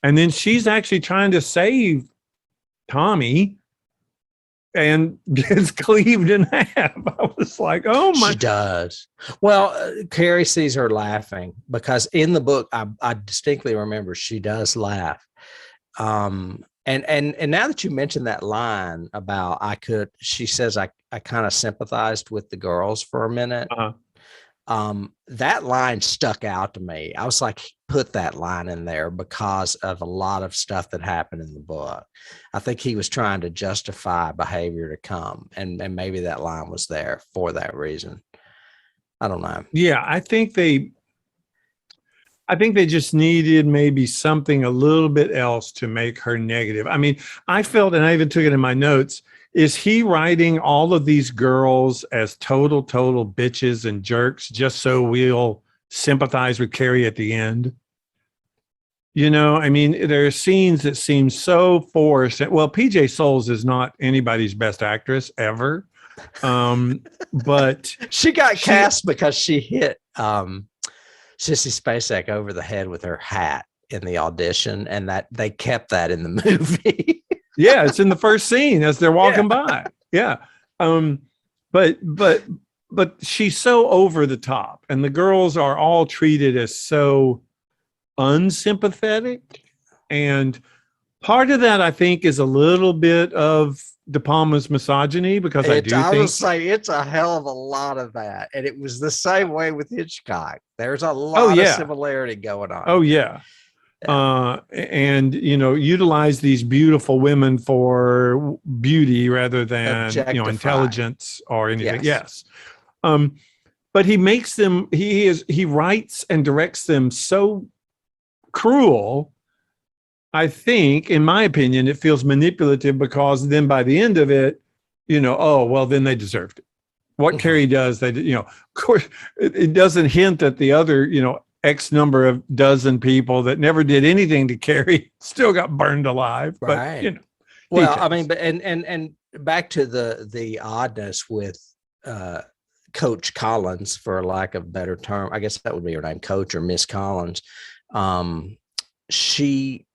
And then she's actually trying to save Tommy and gets cleaved in half. I was like, oh my. She does. Well, Carrie sees her laughing because in the book, I distinctly remember she does laugh. And now that you mentioned that line about she says, I kind of sympathized with the girls for a minute. That line stuck out to me. I was like, put that line in there because of a lot of stuff that happened in the book. I think he was trying to justify behavior to come, and maybe that line was there for that reason. I don't know. Yeah, I think they just needed maybe something a little bit else to make her negative. I mean, I felt, and I even took it in my notes, is he writing all of these girls as total bitches and jerks just so we'll sympathize with Carrie at the end? I mean, there are scenes that seem so forced. Well, PJ Souls is not anybody's best actress ever. But she got cast because she hit Sissy Spacek over the head with her hat in the audition, and that they kept that in the movie. Yeah, it's in the first scene as they're walking by. Yeah. But she's so over the top, and the girls are all treated as so unsympathetic And part of that, I think, is a little bit of DePalma's misogyny, because I will say it's a hell of a lot of that. And it was the same way with Hitchcock. There's a lot of similarity going on. Oh, yeah. And, utilize these beautiful women for beauty rather than, intelligence or anything. Yes. But he makes them, he writes and directs them so cruel. I think, in my opinion, it feels manipulative, because then by the end of it, then they deserved it. What Carrie does, they, of course, it doesn't hint at the other, X number of dozen people that never did anything to Carrie still got burned alive. Right. But, well, details. I mean, but and back to the oddness with Coach Collins, for lack of a better term, I guess that would be her name, Coach or Miss Collins. She,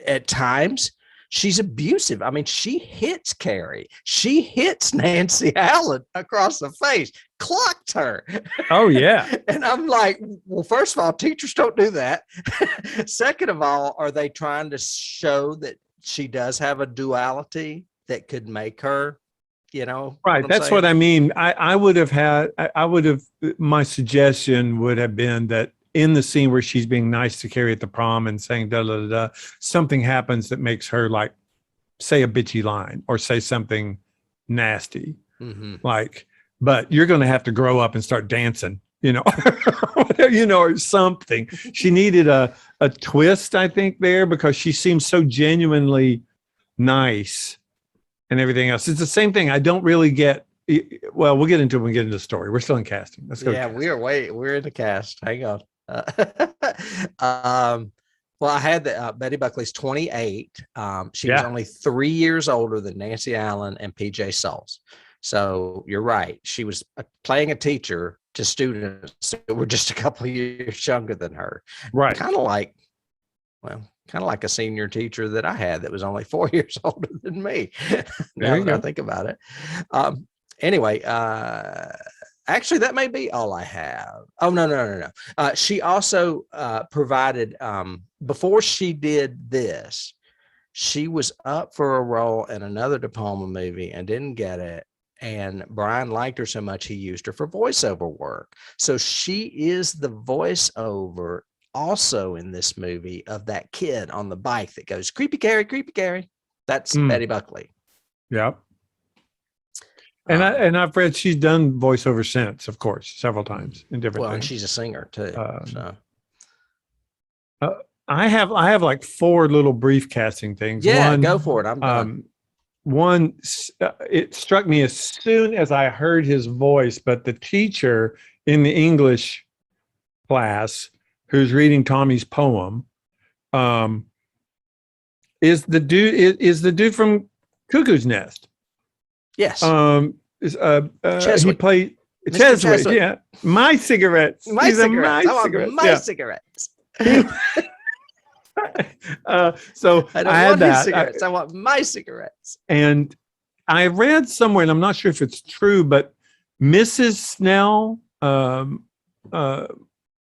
at times, she's abusive. I mean, she hits Carrie. She hits Nancy Allen across the face, clocked her. Oh, yeah. And I'm like, well, first of all, teachers don't do that. Second of all, are they trying to show that she does have a duality that could make her, Right. That's what I mean. I would have my suggestion would have been that in the scene where she's being nice to Carrie at the prom and saying da da da, something happens that makes her like say a bitchy line or say something nasty, like, but you're going to have to grow up and start dancing, or something. She needed a twist, I think, there, because she seems so genuinely nice and everything else. It's the same thing. I don't really get. Well, we'll get into it when we get into the story. We're still in casting. Let's go. Yeah, we're in the cast. Hang on. Well, I had Betty Buckley's 28. She was only 3 years older than Nancy Allen and PJ Souls. So you're right. She was playing a teacher to students who were just a couple of years younger than her. Right. Kind of like a senior teacher that I had that was only 4 years older than me. Now that I think about it. Anyway, actually, that may be all I have. Oh, no. She also provided, before she did this, she was up for a role in another DePalma movie and didn't get it. And Brian liked her so much, he used her for voiceover work. So she is the voiceover also in this movie of that kid on the bike that goes, creepy Carrie, creepy Carrie. That's Betty Buckley. Yep. And I've read she's done voiceover since, of course, several times in different things. And she's a singer too. I have like 4 little brief casting things. Yeah, go for it. I'm done. One, it struck me as soon as I heard his voice, but the teacher in the English class who's reading Tommy's poem is the dude from Cuckoo's Nest. Yes. He played Cheswick. Yeah. My cigarettes. My cigarettes. So I had that. Cigarettes. I want my cigarettes. And I read somewhere, and I'm not sure if it's true, but Mrs. Snell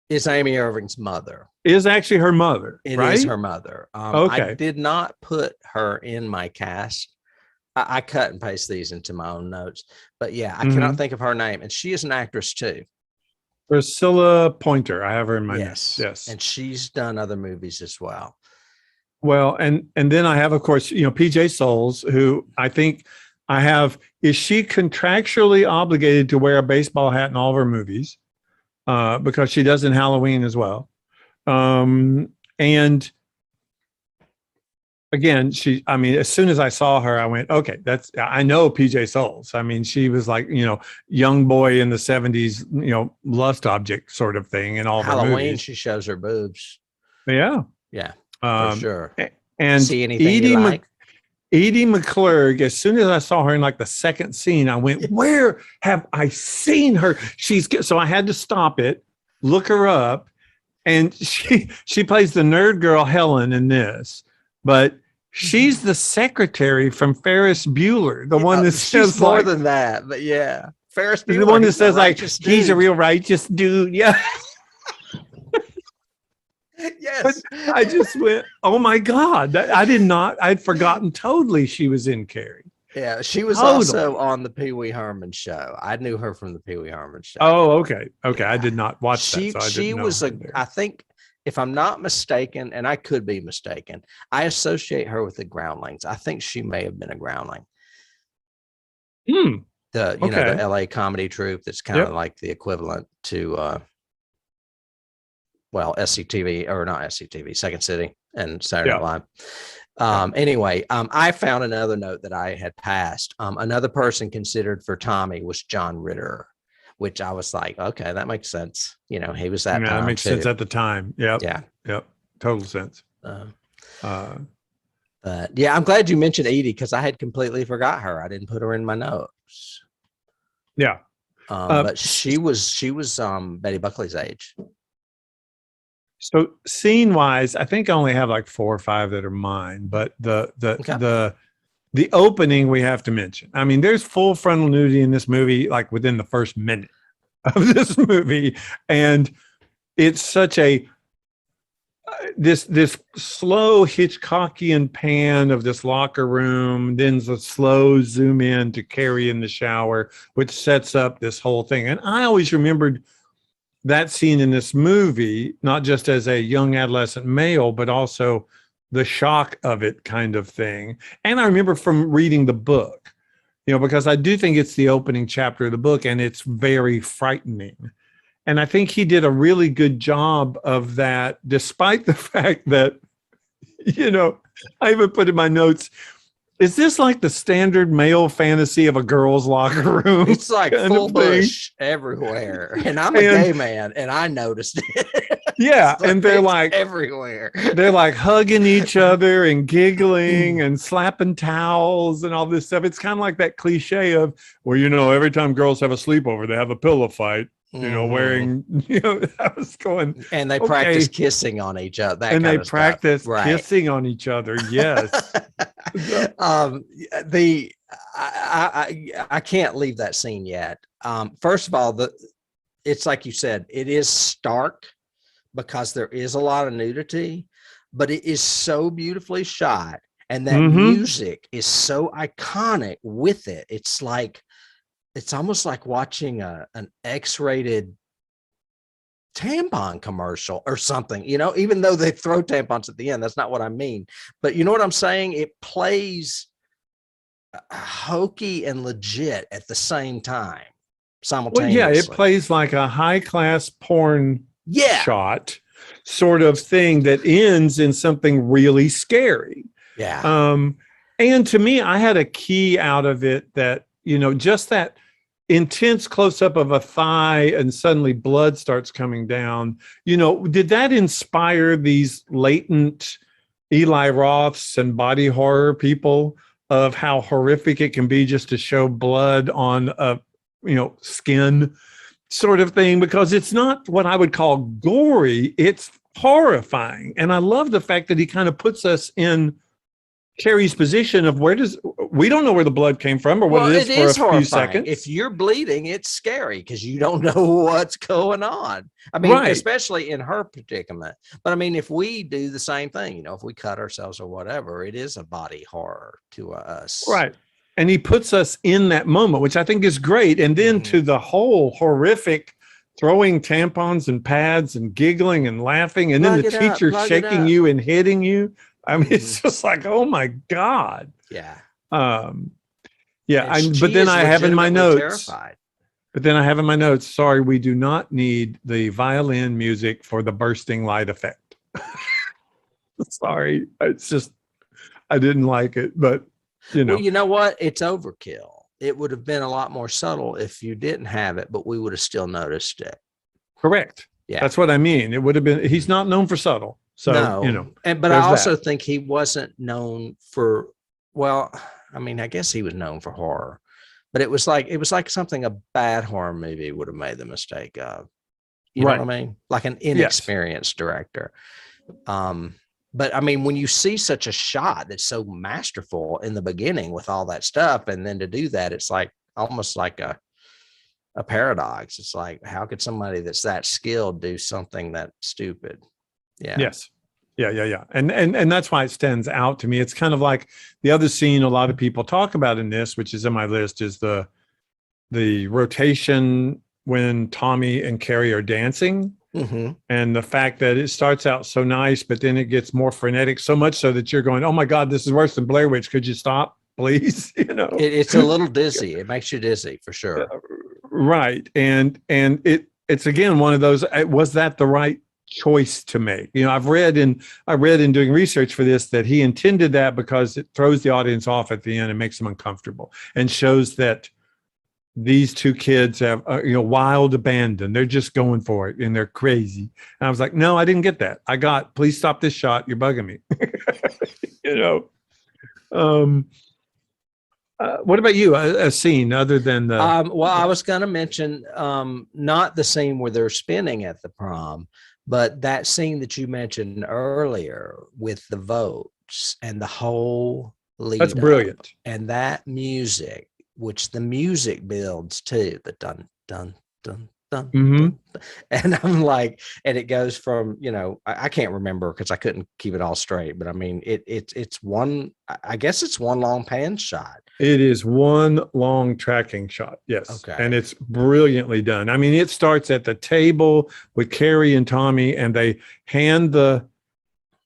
is Amy Irving's mother. Is actually her mother. It right? is her mother. Okay. I did not put her in my cast. I cut and paste these into my own notes, but yeah, I cannot think of her name, and she is an actress too. Priscilla Pointer. I have her in my notes. Yes, and she's done other movies as well. Well, and then I have, of course, PJ Souls, who I think I have. Is she contractually obligated to wear a baseball hat in all of her movies? Because she does in Halloween as well, and. Again, as soon as I saw her, I went, okay, I know PJ Souls. I mean, she was like, young boy in the 70s, lust object sort of thing in all Halloween, her movies. She shows her boobs. Yeah. Yeah, for sure. And see anything you like? Edie McClurg, as soon as I saw her in like the second scene, I went, where have I seen her? So I had to stop it, look her up. And she plays the nerd girl Helen in this. But she's the secretary from Ferris Bueller, the one that says more than that, but yeah, Ferris Bueller, the one that says like he's a real righteous dude. Yeah. Yes. I just went, oh my God. I'd forgotten totally she was in Carrie. Yeah, she was Totally. also on the Pee Wee Herman show. I knew her from the Pee Wee Herman show. Oh, okay. Okay. Yeah. I did not watch that. So I She didn't know. was I think, if I'm not mistaken, and I could be mistaken, I associate her with the Groundlings. I think she may have been a Groundling. Hmm. The Okay. the LA comedy troupe that's kind of like the equivalent to SCTV, or not SCTV, Second City and Saturday Night Live. Anyway, I found another note that I had passed. Another person considered for Tommy was John Ritter, which I was like, okay, that makes sense. He was that time. That makes sense at the time. Yep. Yeah. Yep. Total sense. But yeah, I'm glad you mentioned Edie, because I had completely forgot her. I didn't put her in my notes. Yeah. But she was Betty Buckley's age. So scene wise, I think I only have like 4 or 5 that are mine, but the opening we have to mention. I mean, there's full frontal nudity in this movie, like within the first minute of this movie. And it's such a, this slow Hitchcockian pan of this locker room, then the slow zoom in to Carrie in the shower, which sets up this whole thing. And I always remembered that scene in this movie, not just as a young adolescent male, but also the shock of it kind of thing. And I remember from reading the book, because I do think it's the opening chapter of the book and it's very frightening. And I think he did a really good job of that, despite the fact that, I even put in my notes, is this like the standard male fantasy of a girl's locker room? It's like full bush everywhere. And I'm a gay man, and I noticed it. Yeah. And they're like everywhere. They're like hugging each other and giggling and slapping towels and all this stuff. It's kind of like that cliche of, well, every time girls have a sleepover, they have a pillow fight. Wearing, I was going, and they practice kissing on each other. And they practice kissing on each other. Yes. I can't leave that scene yet. First of all, it's like you said, it is stark because there is a lot of nudity, but it is so beautifully shot, and that music is so iconic with it. It's almost like watching an X-rated tampon commercial or something, even though they throw tampons at the end. That's not what I mean. But you know what I'm saying? It plays hokey and legit at the same time, simultaneously. Well, yeah, it plays like a high-class porn shot sort of thing that ends in something really scary. Yeah. And to me, I had a key out of it that, just that intense close-up of a thigh and suddenly blood starts coming down. Did that inspire these latent Eli Roths and body horror people of how horrific it can be just to show blood on a, skin sort of thing? Because it's not what I would call gory, it's horrifying. And I love the fact that he kind of puts us in Carrie's position of we don't know where the blood came from or what it is for a few seconds. If you're bleeding, it's scary because you don't know what's going on. I mean, especially in her predicament. But I mean, if we do the same thing, if we cut ourselves or whatever, it is a body horror to us. Right. And he puts us in that moment, which I think is great. And then to the whole horrific throwing tampons and pads and giggling and laughing, and then the teacher shaking you and hitting you. I mean, it's just like, oh my God. Yeah. But then I have in my notes, sorry, we do not need the violin music for the bursting light effect. Sorry. It's just, I didn't like it, but Well, you know what? It's overkill. It would have been a lot more subtle if you didn't have it, but we would have still noticed it. Correct. Yeah. That's what I mean. It would have been, he's not known for subtle. So, but I also think he wasn't known for, I mean, I guess he was known for horror, but it was like something a bad horror movie would have made the mistake of. You know what I mean? Like an inexperienced director. But I mean, when you see such a shot that's so masterful in the beginning with all that stuff, and then to do that, it's like almost like a paradox. It's like, how could somebody that's that skilled do something that stupid? Yeah. Yes. Yeah. And that's why it stands out to me. It's kind of like the other scene a lot of people talk about in this, which is in my list, is the rotation when Tommy and Carrie are dancing. Mm-hmm. And the fact that it starts out so nice, but then it gets more frenetic, so much so that you're going, oh my God, this is worse than Blair Witch. Could you stop, please? It's a little dizzy. It makes you dizzy for sure. Right. And it's again one of those, was that the right choice to make? I read in doing research for this that he intended that because it throws the audience off at the end and makes them uncomfortable and shows that these two kids have wild abandon. They're just going for it and they're crazy. And I was like, no, I didn't get that. I got, please stop this shot. You're bugging me. What about you? A scene other than the well, I was going to mention not the scene where they're spinning at the prom, but that scene that you mentioned earlier with the votes and the whole lead. That's brilliant. And that music, which the music builds too, the dun dun dun dun, Mm-hmm. dun, dun. And I'm like, and it goes from, I can't remember because I couldn't keep it all straight, but I mean it's one, I guess it's one long pan shot. It is one long tracking shot. Yes. Okay. And it's brilliantly done. I mean, it starts at the table with Carrie and Tommy, and they hand the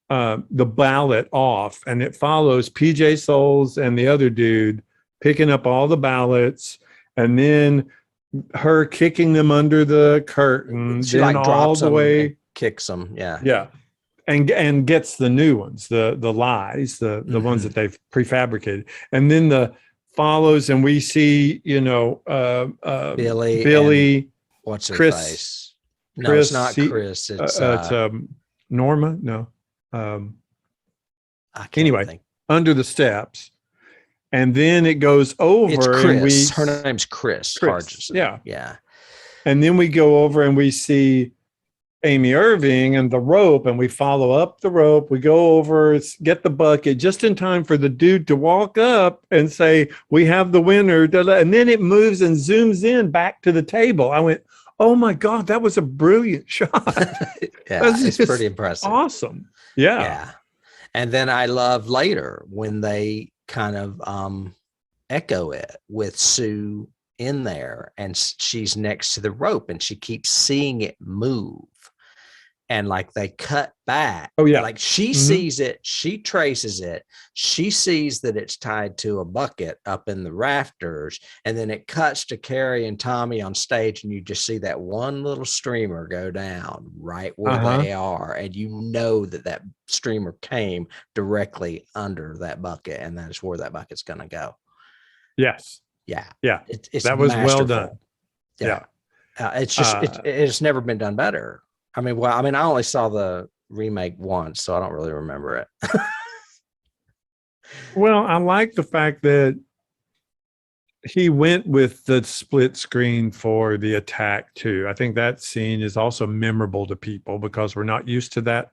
ballot off, and it follows PJ Souls and the other dude picking up all the ballots, and then her kicking them under the curtain, She then like all drops the them way, and kicks them. Yeah. yeah, and gets the new ones, the lies, the ones that they've prefabricated, and then the follows, and we see Billy, what's her Chris, face? No, it's not Chris. It's Norma. No, I can't anyway, think. under the steps. And then it goes over. It's Chris. And Her name's Chris. Hargeson. Yeah. And then we go over and we see Amy Irving and the rope, and we follow up the rope. We go over, get the bucket just in time for the dude to walk up and say, we have the winner. And then it moves and zooms in back to the table. I went, oh my God, that was a brilliant shot. Yeah, it's pretty impressive. Awesome. Yeah. Yeah. And then I love later when they kind of echo it with Sue in there, and she's next to the rope and she keeps seeing it move, and like they cut back. Oh yeah. Like she sees it, she traces it, she sees that it's tied to a bucket up in the rafters, and then it cuts to Carrie and Tommy on stage, and you just see that one little streamer go down right where they are, and you know that streamer came directly under that bucket, and that is where that bucket's going to go. Yes. Yeah. Yeah. It's that was masterful. well done. Yeah. It's just, it's never been done better. I mean, I only saw the remake once, so I don't really remember it. Well, I like the fact that he went with the split screen for the attack too. I think that scene is also memorable to people because we're not used to that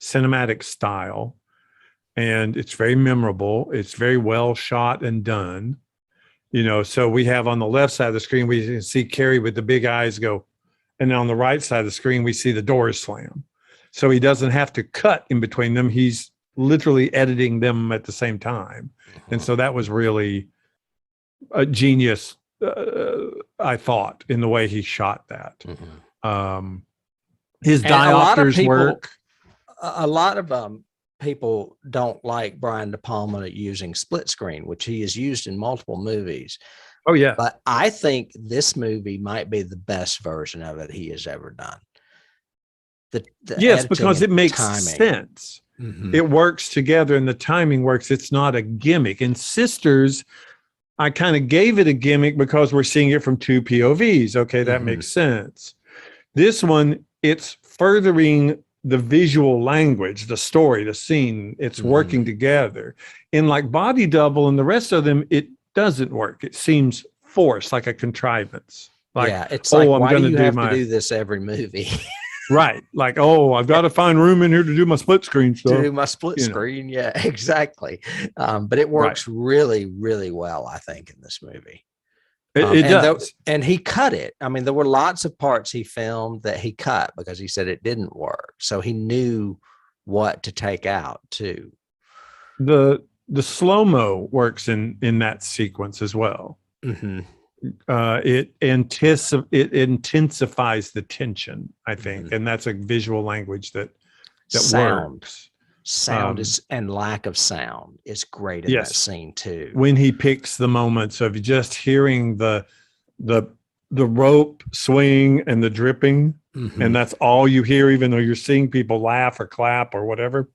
cinematic style, and it's very memorable. It's very well shot and done. So we have on the left side of the screen, we can see Carrie with the big eyes go, and on the right side of the screen, we see the doors slam. So he doesn't have to cut in between them. He's literally editing them at the same time. And so that was really a genius, I thought, in the way he shot that. His diopters work. A lot of people don't like Brian DePalma using split screen, which he has used in multiple movies. Oh, yeah. But I think this movie might be the best version of it he has ever done. Yes, because it makes sense. It works together and the timing works. It's not a gimmick. In Sisters, I kind of gave it a gimmick because we're seeing it from two POVs. Okay, that makes sense. This one, it's furthering the visual language, the story, the scene. It's working together. In like Body Double and the rest of them, it doesn't work. It seems forced, like a contrivance. Like, yeah, it's like, I'm why going do you to have to do this every movie? Right. Like, I've got to find room in here to do my split screen stuff. To do my split screen. Yeah, exactly. But it works really, really well, I think, in this movie. It does. And he cut it. I mean, there were lots of parts he filmed that he cut because he said it didn't work. So he knew what to take out too. The slow-mo works in that sequence as well. Mm-hmm. It intensifies the tension, I think, Mm-hmm. and that's a visual language that sound works. is, and lack of sound is great in Yes. that scene too. When he picks the moments of just hearing the rope swing and the dripping, Mm-hmm. and that's all you hear, even though you're seeing people laugh or clap or whatever.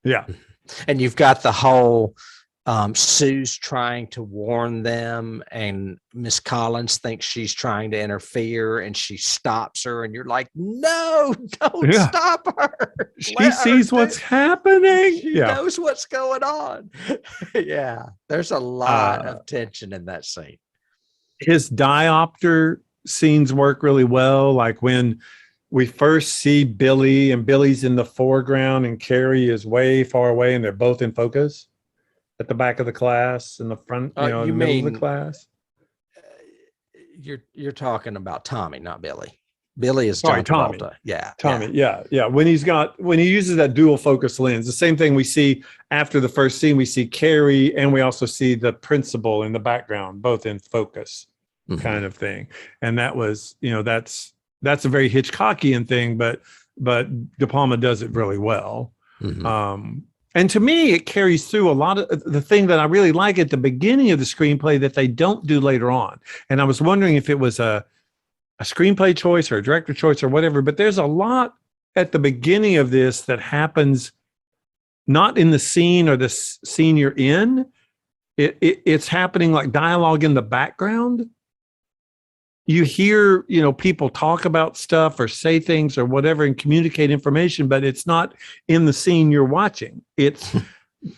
Yeah. And you've got the whole Sue's trying to warn them, and Miss Collins thinks she's trying to interfere, and she stops her, and you're like, no, don't stop her. She sees what's happening. She knows what's going on. Yeah, there's a lot of tension in that scene. His diopter scenes work really well. Like when we first see Billy, and Billy's in the foreground and Carrie is way far away, and they're both in focus at the back of the class, in the front, in the middle of the class. You're talking about Tommy, not Billy. Billy is John Travolta. Yeah. Tommy. Yeah. When he uses that dual focus lens, the same thing we see after the first scene, we see Carrie, and we also see the principal in the background, both in focus, kind of thing. And that was, that's a very Hitchcockian thing, but DePalma does it really well. And to me, it carries through a lot of the thing that I really like at the beginning of the screenplay that they don't do later on. And I was wondering if it was a screenplay choice or a director choice or whatever, but there's a lot at the beginning of this that happens not in the scene or the scene you're in. It's happening like dialogue in the background. You hear, people talk about stuff or say things or whatever and communicate information, but it's not in the scene you're watching. It's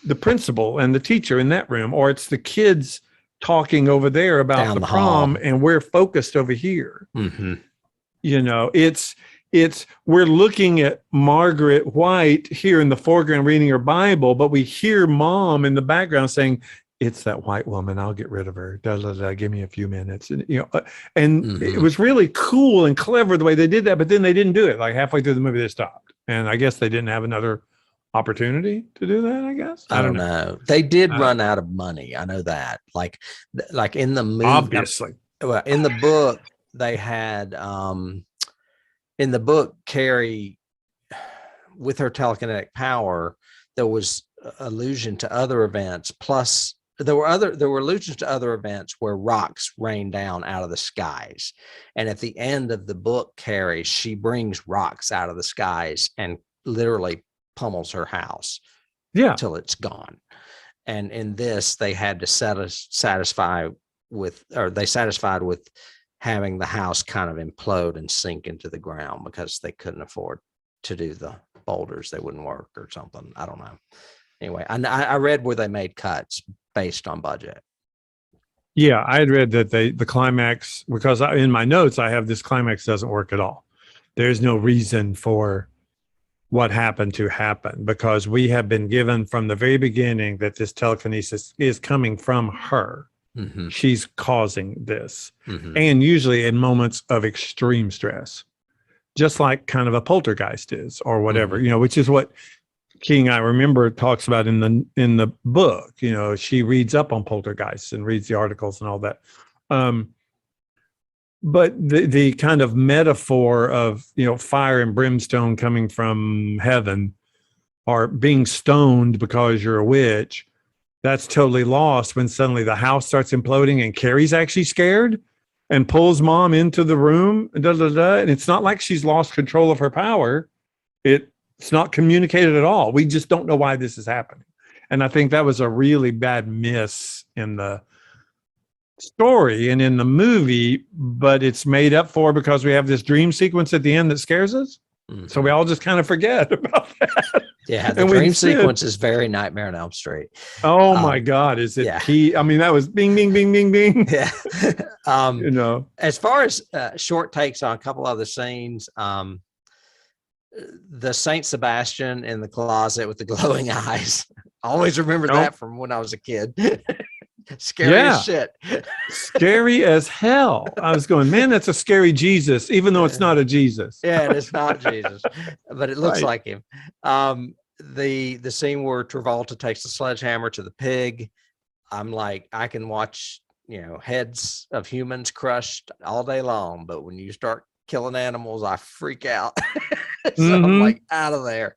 the principal and the teacher in that room, or it's the kids talking over there about down the prom, and we're focused over here. Mm-hmm. It's we're looking at Margaret White here in the foreground reading her Bible, but we hear mom in the background saying, it's that white woman. I'll get rid of her. Give me a few minutes. And, it was really cool and clever the way they did that, but then they didn't do it. Like halfway through the movie, they stopped. And I guess they didn't have another opportunity to do that, I guess. I don't know. They did run out of money. I know that. Like in the movie. Obviously. Well, in the book, they had, in the book, Carrie, with her telekinetic power, there was allusion to other events, plus there were allusions to other events where rocks rain down out of the skies. And at the end of the book, Carrie, she brings rocks out of the skies and literally pummels her house till it's gone. And in this, they had to satisfied with having the house kind of implode and sink into the ground because they couldn't afford to do the boulders. They wouldn't work or something. I don't know. Anyway, I read where they made cuts based on budget. Yeah, I had read that the climax, because in my notes, I have this climax doesn't work at all. There's no reason for what happened to happen because we have been given from the very beginning that this telekinesis is coming from her. Mm-hmm. She's causing this. Mm-hmm. And usually in moments of extreme stress, just like kind of a poltergeist is or whatever, which is what King, I remember, talks about in the book. She reads up on poltergeists and reads the articles and all that. But the kind of metaphor of fire and brimstone coming from heaven or being stoned because you're a witch, that's totally lost when suddenly the house starts imploding and Carrie's actually scared and pulls mom into the room. And it's not like she's lost control of her power. It's not communicated at all. We just don't know why this is happening. And I think that was a really bad miss in the story and in the movie, but it's made up for because we have this dream sequence at the end that scares us. Mm-hmm. So we all just kind of forget about that. Yeah, the dream sequence is very Nightmare on Elm Street. Oh my God, is it key? I mean, that was bing, bing, bing, bing, bing. Yeah. As far as short takes on a couple other scenes, the Saint Sebastian in the closet with the glowing eyes. I always remember that from when I was a kid. Scary as shit. Scary as hell. I was going, man, that's a scary Jesus, even though it's not a Jesus. Yeah, and it's not Jesus, but it looks Right. like him. The scene where Travolta takes the sledgehammer to the pig, I'm like, I can watch, heads of humans crushed all day long, but when you start killing animals, I freak out. So I'm like, out of there.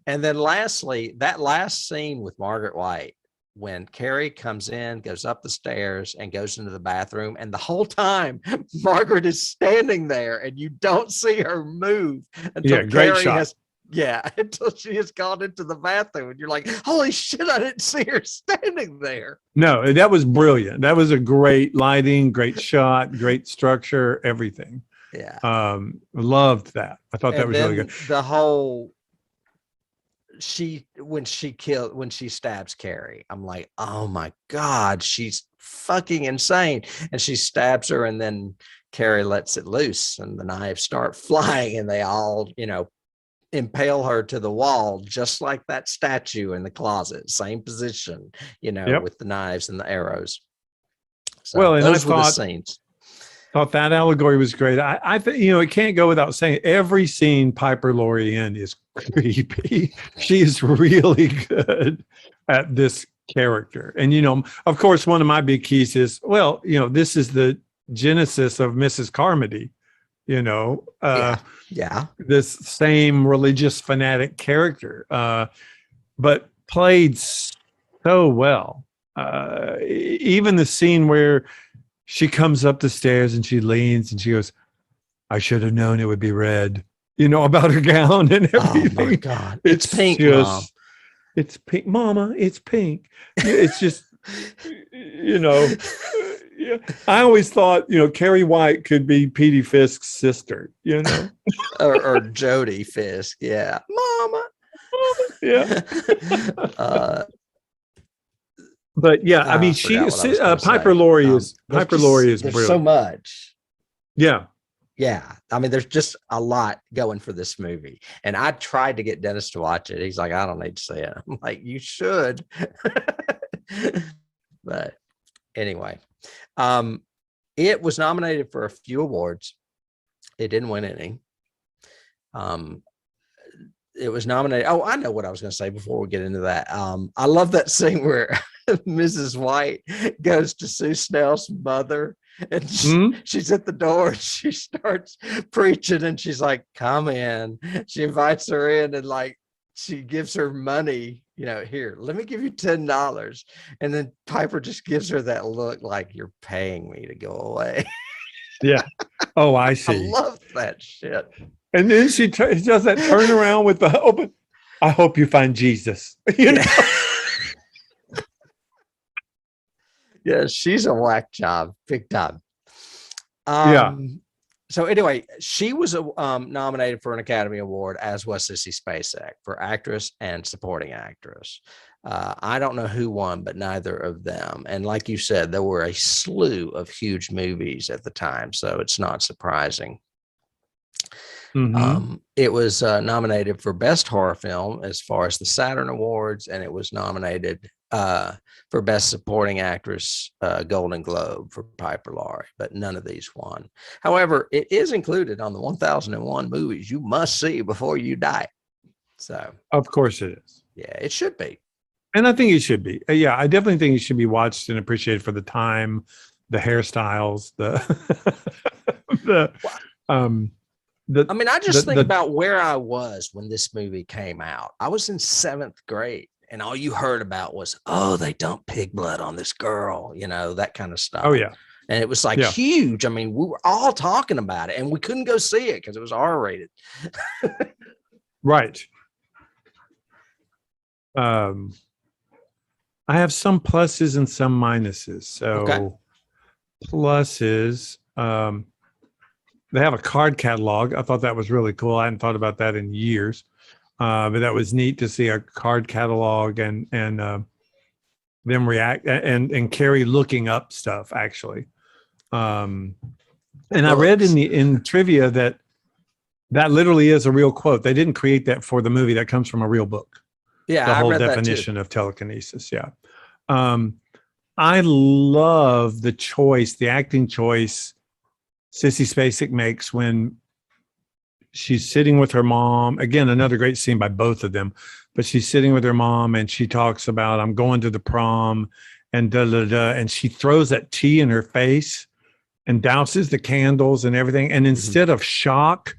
And then lastly, that last scene with Margaret White, when Carrie comes in, goes up the stairs and goes into the bathroom, and the whole time Margaret is standing there and you don't see her move until Carrie until she has gone into the bathroom, and you're like, holy shit, I didn't see her standing there. No, that was brilliant. That was a great lighting, great shot, great structure, everything. Yeah. Loved that. I thought that was really good. The whole when she stabs Carrie, I'm like, oh my God, she's fucking insane. And she stabs her, and then Carrie lets it loose and the knives start flying, and they all, impale her to the wall, just like that statue in the closet, same position, with the knives and the arrows. So well, and those I were the thought scenes. Thought that allegory was great. I think, it can't go without saying every scene Piper Laurie in is creepy. She is really good at this character. And, of course, one of my big keys is, this is the genesis of Mrs. Carmody, this same religious fanatic character, but played so well. Even the scene where she comes up the stairs and she leans and she goes, I should have known it would be red, about her gown and everything. Oh my God. It's pink, Mom. It's pink, Mama. It's pink. It's just, I always thought, Carrie White could be Petey Fisk's sister, or Jodie Fisk. Yeah. Mama. Yeah. But yeah, I mean, Piper Laurie is brilliant. There's so much. Yeah. Yeah. I mean, there's just a lot going for this movie. And I tried to get Dennis to watch it. He's like, I don't need to see it. I'm like, you should. But anyway, it was nominated for a few awards. It didn't win any. It was nominated. Oh, I know what I was going to say before we get into that. I love that scene where Mrs. White goes to Sue Snell's mother, and she's at the door, and she starts preaching, and she's like, come in. She invites her in, and she gives her money, here, let me give you $10. And then Piper just gives her that look like, you're paying me to go away. Yeah. Oh, I see. I love that shit. And then she does that turnaround with the open. I hope you find Jesus. Yeah, she's a whack job, big time. So anyway, she was nominated for an Academy Award, as was Sissy Spacek, for actress and supporting actress. I don't know who won, but neither of them. And like you said, there were a slew of huge movies at the time, so it's not surprising. It was nominated for Best Horror Film as far as the Saturn Awards, and it was nominated for Best Supporting Actress, Golden Globe for Piper Laurie, but none of these won. However, it is included on the 1001 movies you must see before you die. So, of course it is. Yeah, it should be. And I think it should be. Yeah, I definitely think it should be watched and appreciated for the time, the hairstyles, I mean, I just think about where I was when this movie came out. I was in 7th grade, and all you heard about was, oh, they dumped pig blood on this girl, that kind of stuff. Oh, yeah. And it was huge. I mean, we were all talking about it, and we couldn't go see it because it was R-rated. Right. I have some pluses and some minuses. So pluses, they have a card catalog. I thought that was really cool. I hadn't thought about that in years, but that was neat to see a card catalog and them react and Carrie looking up stuff actually. And I read in trivia that literally is a real quote. They didn't create that for the movie. That comes from a real book. Yeah, the whole I read definition of telekinesis. Yeah. I love the choice, the acting choice Sissy Spacek makes when she's sitting with her mom. Again, another great scene by both of them. But she's sitting with her mom and she talks about, I'm going to the prom and da da da. And she throws that tea in her face and douses the candles and everything. And instead of shock,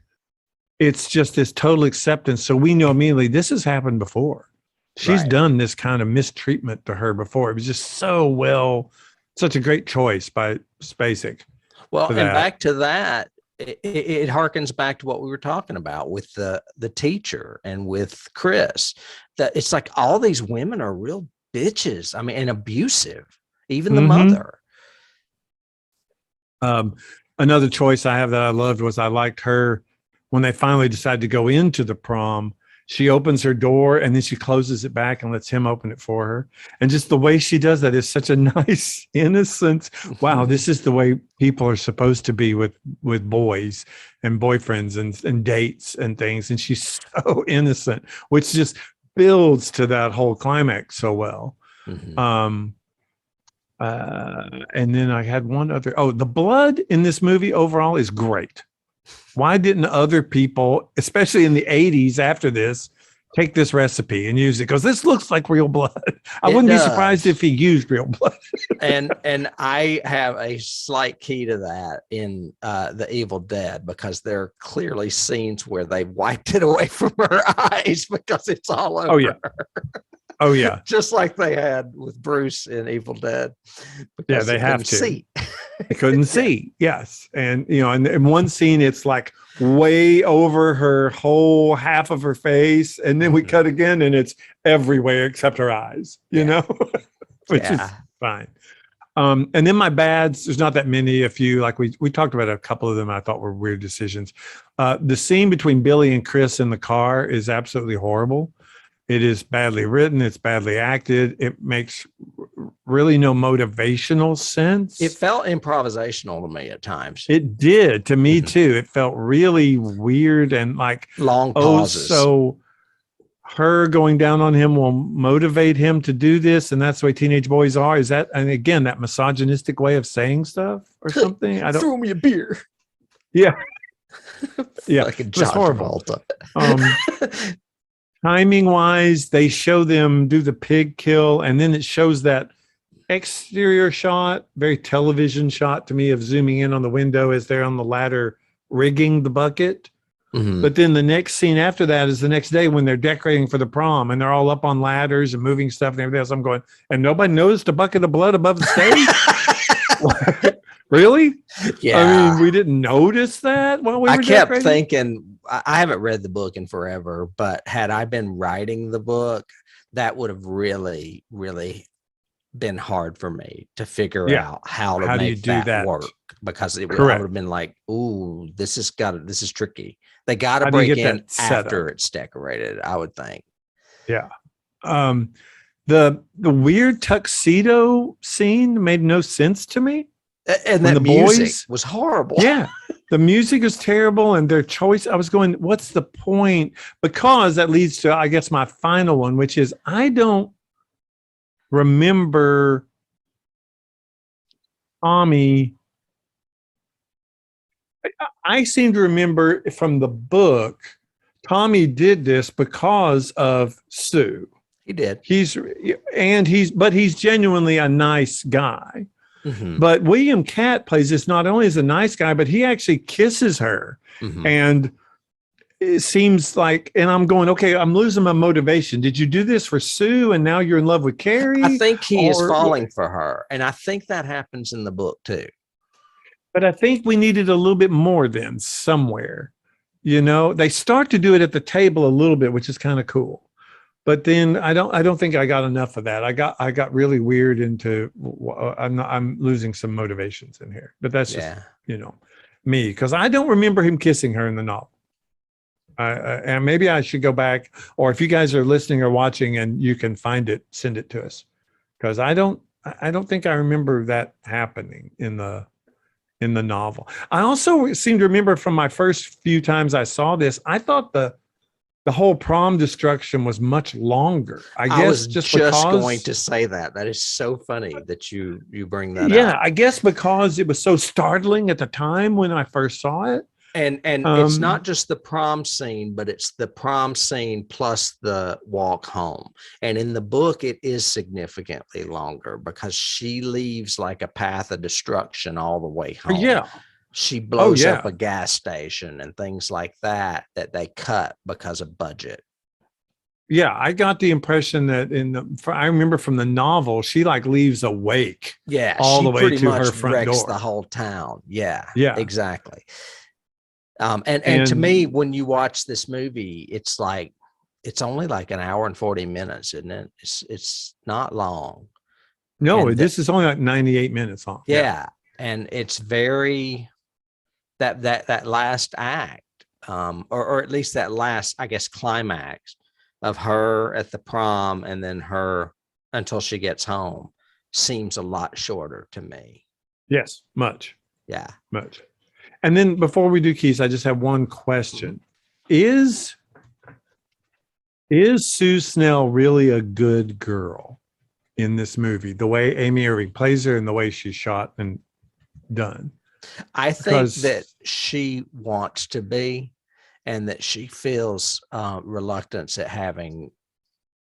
it's just this total acceptance. So we know immediately this has happened before. She's done this kind of mistreatment to her before. It was just such a great choice by Spacek. Well, and back to that, it harkens back to what we were talking about with the teacher and with Chris, that it's like all these women are real bitches. I mean, and abusive, even the mother. Another choice I have that I loved was I liked her when they finally decided to go into the prom. She opens her door and then she closes it back and lets him open it for her. And just the way she does that is such a nice innocence. Wow, this is the way people are supposed to be with boys and boyfriends and dates and things. And she's so innocent, which just builds to that whole climax so well. And then I had one other. Oh, the blood in this movie overall is great. Why didn't other people, especially in the 80s after this, take this recipe and use it? Because this looks like real blood. I wouldn't be surprised if he used real blood. and I have a slight key to that in The Evil Dead, because there are clearly scenes where they wiped it away from her eyes because it's all over. Oh, yeah. Oh, yeah. Just like they had with Bruce in Evil Dead. Yeah, they have to. See. They couldn't see. Yes. And, you know, in one scene, it's like way over her whole half of her face. And then we cut again and it's everywhere except her eyes, you know, which is fine. And then my bads, there's not that many. A few, like we talked about a couple of them I thought were weird decisions. The scene between Billy and Chris in the car is absolutely horrible. It is badly written. It's badly acted. It makes really no motivational sense. It felt improvisational to me at times. It did to me too. It felt really weird and like long pauses. So her going down on him will motivate him to do this, and that's the way teenage boys are. Is that, and again, that misogynistic way of saying stuff or something? I don't. Throw me a beer. Yeah, yeah, like it's horrible. Timing wise, they show them do the pig kill, and then it shows that exterior shot, very television shot to me, of zooming in on the window as they're on the ladder rigging the bucket. But then the next scene after that is the next day when they're decorating for the prom and they're all up on ladders and moving stuff and everything else. I'm going, and nobody noticed a bucket of blood above the stage? Really? Yeah. I mean, we didn't notice that while we were kept thinking, I haven't read the book in forever, but had I been writing the book, that would have really, really been hard for me to figure out how to make that work, because it would have been like, ooh, this is tricky. They got to break in after it's decorated, I would think. Yeah. The weird tuxedo scene made no sense to me. And that music was horrible. Yeah. The music is terrible, and their choice, I was going, what's the point? Because that leads to, I guess, my final one, which is I don't remember Tommy. I seem to remember from the book, Tommy did this because of Sue. He did. He's genuinely a nice guy. But William Katt plays this not only as a nice guy, but he actually kisses her. And it seems like, and I'm going, okay, I'm losing my motivation. Did you do this for Sue and now you're in love with Carrie? I think he is falling for her. And I think that happens in the book too. But I think we needed a little bit more then somewhere. You know, they start to do it at the table a little bit, which is kind of cool. But then I don't think I got enough of that. I got really weird into, I'm losing some motivations in here, but that's just, you know, me, because I don't remember him kissing her in the novel. And maybe I should go back, or if you guys are listening or watching and you can find it, send it to us, because I don't think I remember that happening in the novel. I also seem to remember from my first few times I saw this, I thought the the whole prom destruction was much longer. I I guess was just just because, going to say that. That is so funny that you bring that yeah, up. I guess because it was so startling at the time when I first saw it. And it's not just the prom scene, but it's the prom scene plus the walk home. And in the book, it is significantly longer because she leaves like a path of destruction all the way home. Yeah. She blows up yeah. a gas station and things like that they cut because of budget. Yeah, I got the impression that I remember from the novel, she like leaves a wake. Yeah, all she the way pretty to much her front wrecks door. the whole town. Yeah, Yeah. exactly. And to me, when you watch this movie, it's like it's only like an hour and 40 minutes, isn't it? It's not long. No, And this is only like 98 minutes long. Yeah, and it's very that last act, or at least that last, I guess, climax of her at the prom and then her until she gets home seems a lot shorter to me. Yes, much. Yeah. Much. And then before we do keys, I just have one question. Is Sue Snell really a good girl in this movie? The way Amy Irving plays her and the way she's shot and done? I think that she wants to be, and that she feels reluctance at having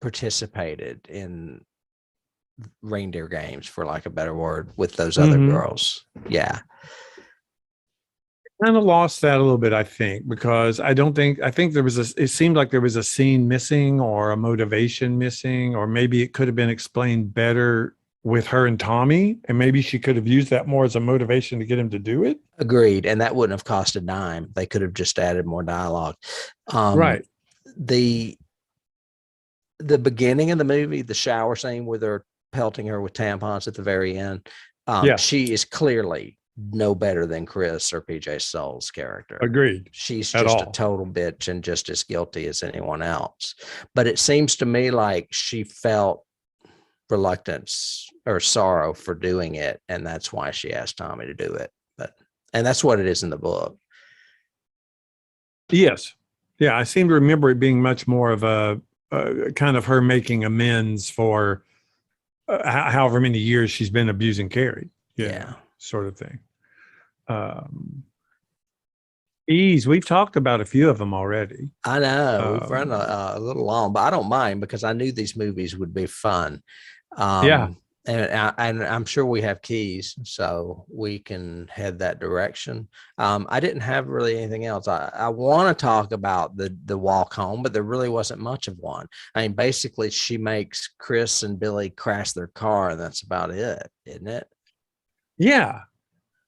participated in reindeer games, for lack of a better word, with those other girls. Yeah. Kind of lost that a little bit, I think, because I think it seemed like there was a scene missing or a motivation missing, or maybe it could have been explained better with her and Tommy, and maybe she could have used that more as a motivation to get him to do it. Agreed. And that wouldn't have cost a dime. They could have just added more dialogue. Right. The beginning of the movie, the shower scene where they're pelting her with tampons at the very end. She is clearly no better than Chris or PJ Soul's character. Agreed. She's just a total bitch and just as guilty as anyone else. But it seems to me like she felt reluctance or sorrow for doing it, and that's why she asked Tommy to do it. And that's what it is in the book. Yes. Yeah, I seem to remember it being much more of a kind of her making amends for however many years she's been abusing Carrie. Yeah, sort of thing. We've talked about a few of them already. I know we've run a little long, but I don't mind because I knew these movies would be fun. And I'm sure we have keys, so we can head that direction. I didn't have really anything else. I want to talk about the walk home, but there really wasn't much of one. I mean, basically, she makes Chris and Billy crash their car, and that's about it, isn't it? Yeah.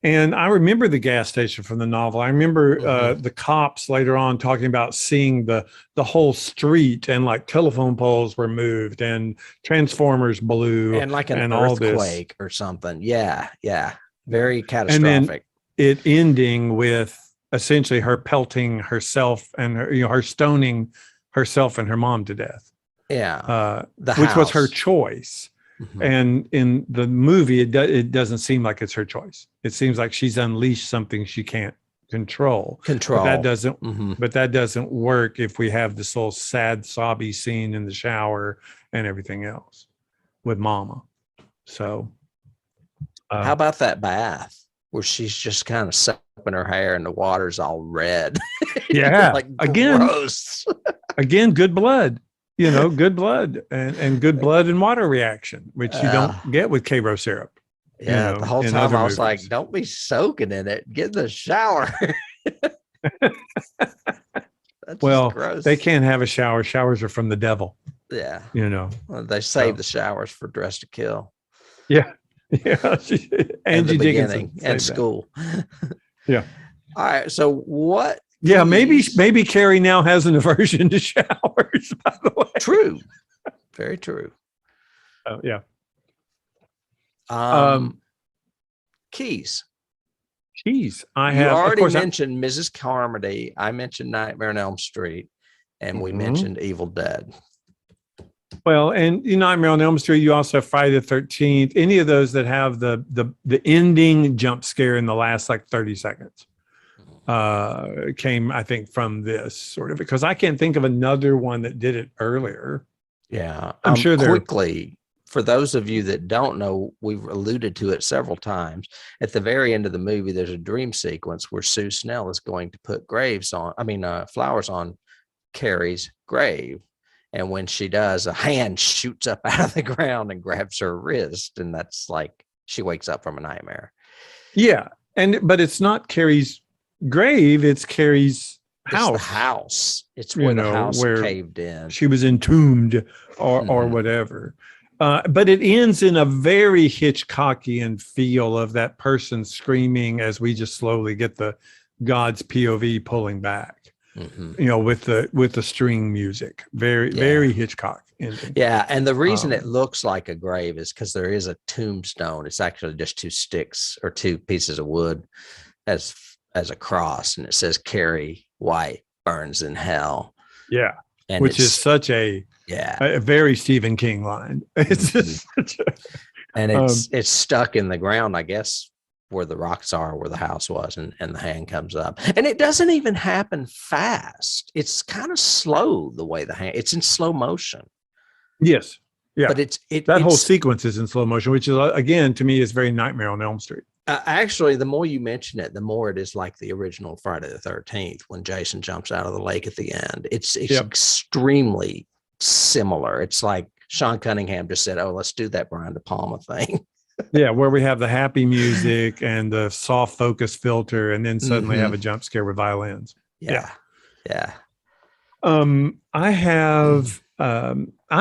And I remember the gas station from the novel. I remember the cops later on talking about seeing the whole street, and like telephone poles were moved and transformers blew and like an earthquake or something. Yeah. Very catastrophic. And then it ending with essentially her pelting herself and her stoning herself and her mom to death. Yeah. Which was her choice. And in the movie, it doesn't seem like it's her choice. It seems like she's unleashed something she can't control. But that doesn't work if we have this little sad, sobby scene in the shower and everything else with Mama. So, how about that bath where she's just kind of soaping her hair and the water's all red? Yeah, like gross. Again, good blood. Good blood and good blood and water reaction, which you don't get with K-Bro syrup. Yeah, the whole time I was like, don't be soaking in it. Get in the shower. Well, gross. They can't have a shower. Showers are from the devil. Yeah. Well, they save the showers for Dress to Kill. Yeah. Yeah. Angie Dickinson. And school. Yeah. All right. So what? Yeah, maybe Carrie now has an aversion to showers, by the way. True. Very true. Oh, yeah. Keys. I You have already mentioned Mrs. Carmody. I mentioned Nightmare on Elm Street, and we mentioned Evil Dead. Well, and Nightmare on Elm Street, you also have Friday the 13th, any of those that have the ending jump scare in the last like 30 seconds. came, I think, from this sort of, because I can't think of another one that did it earlier. Yeah. I'm sure there quickly, for those of you that don't know, we've alluded to it several times. At the very end of the movie, there's a dream sequence where Sue Snell is going to put flowers on Carrie's grave. And when she does, a hand shoots up out of the ground and grabs her wrist. And that's like, she wakes up from a nightmare. Yeah. But it's not Carrie's grave, it's Carrie's house. It's the house. It's where the house caved in. She was entombed or whatever. But it ends in a very Hitchcockian feel of that person screaming as we just slowly get the God's POV pulling back, with the string music. Very Hitchcock ending. Yeah. And the reason it looks like a grave is because there is a tombstone. It's actually just two sticks or two pieces of wood as a cross. And it says Carrie White burns in hell. Yeah. And which is such a very Stephen King line. It's just it's stuck in the ground, I guess, where the rocks are, where the house was, and the hand comes up. And it doesn't even happen fast. It's kind of slow the way it's in slow motion. Yes. Yeah. But that whole sequence is in slow motion, which is, again, to me, is very Nightmare on Elm Street. Actually, the more you mention it, the more it is like the original Friday the 13th when Jason jumps out of the lake at the end. It's extremely similar. It's like Sean Cunningham just said, "Oh, let's do that Brian DePalma thing." Yeah, where we have the happy music and the soft focus filter, and then suddenly have a jump scare with violins. Yeah. I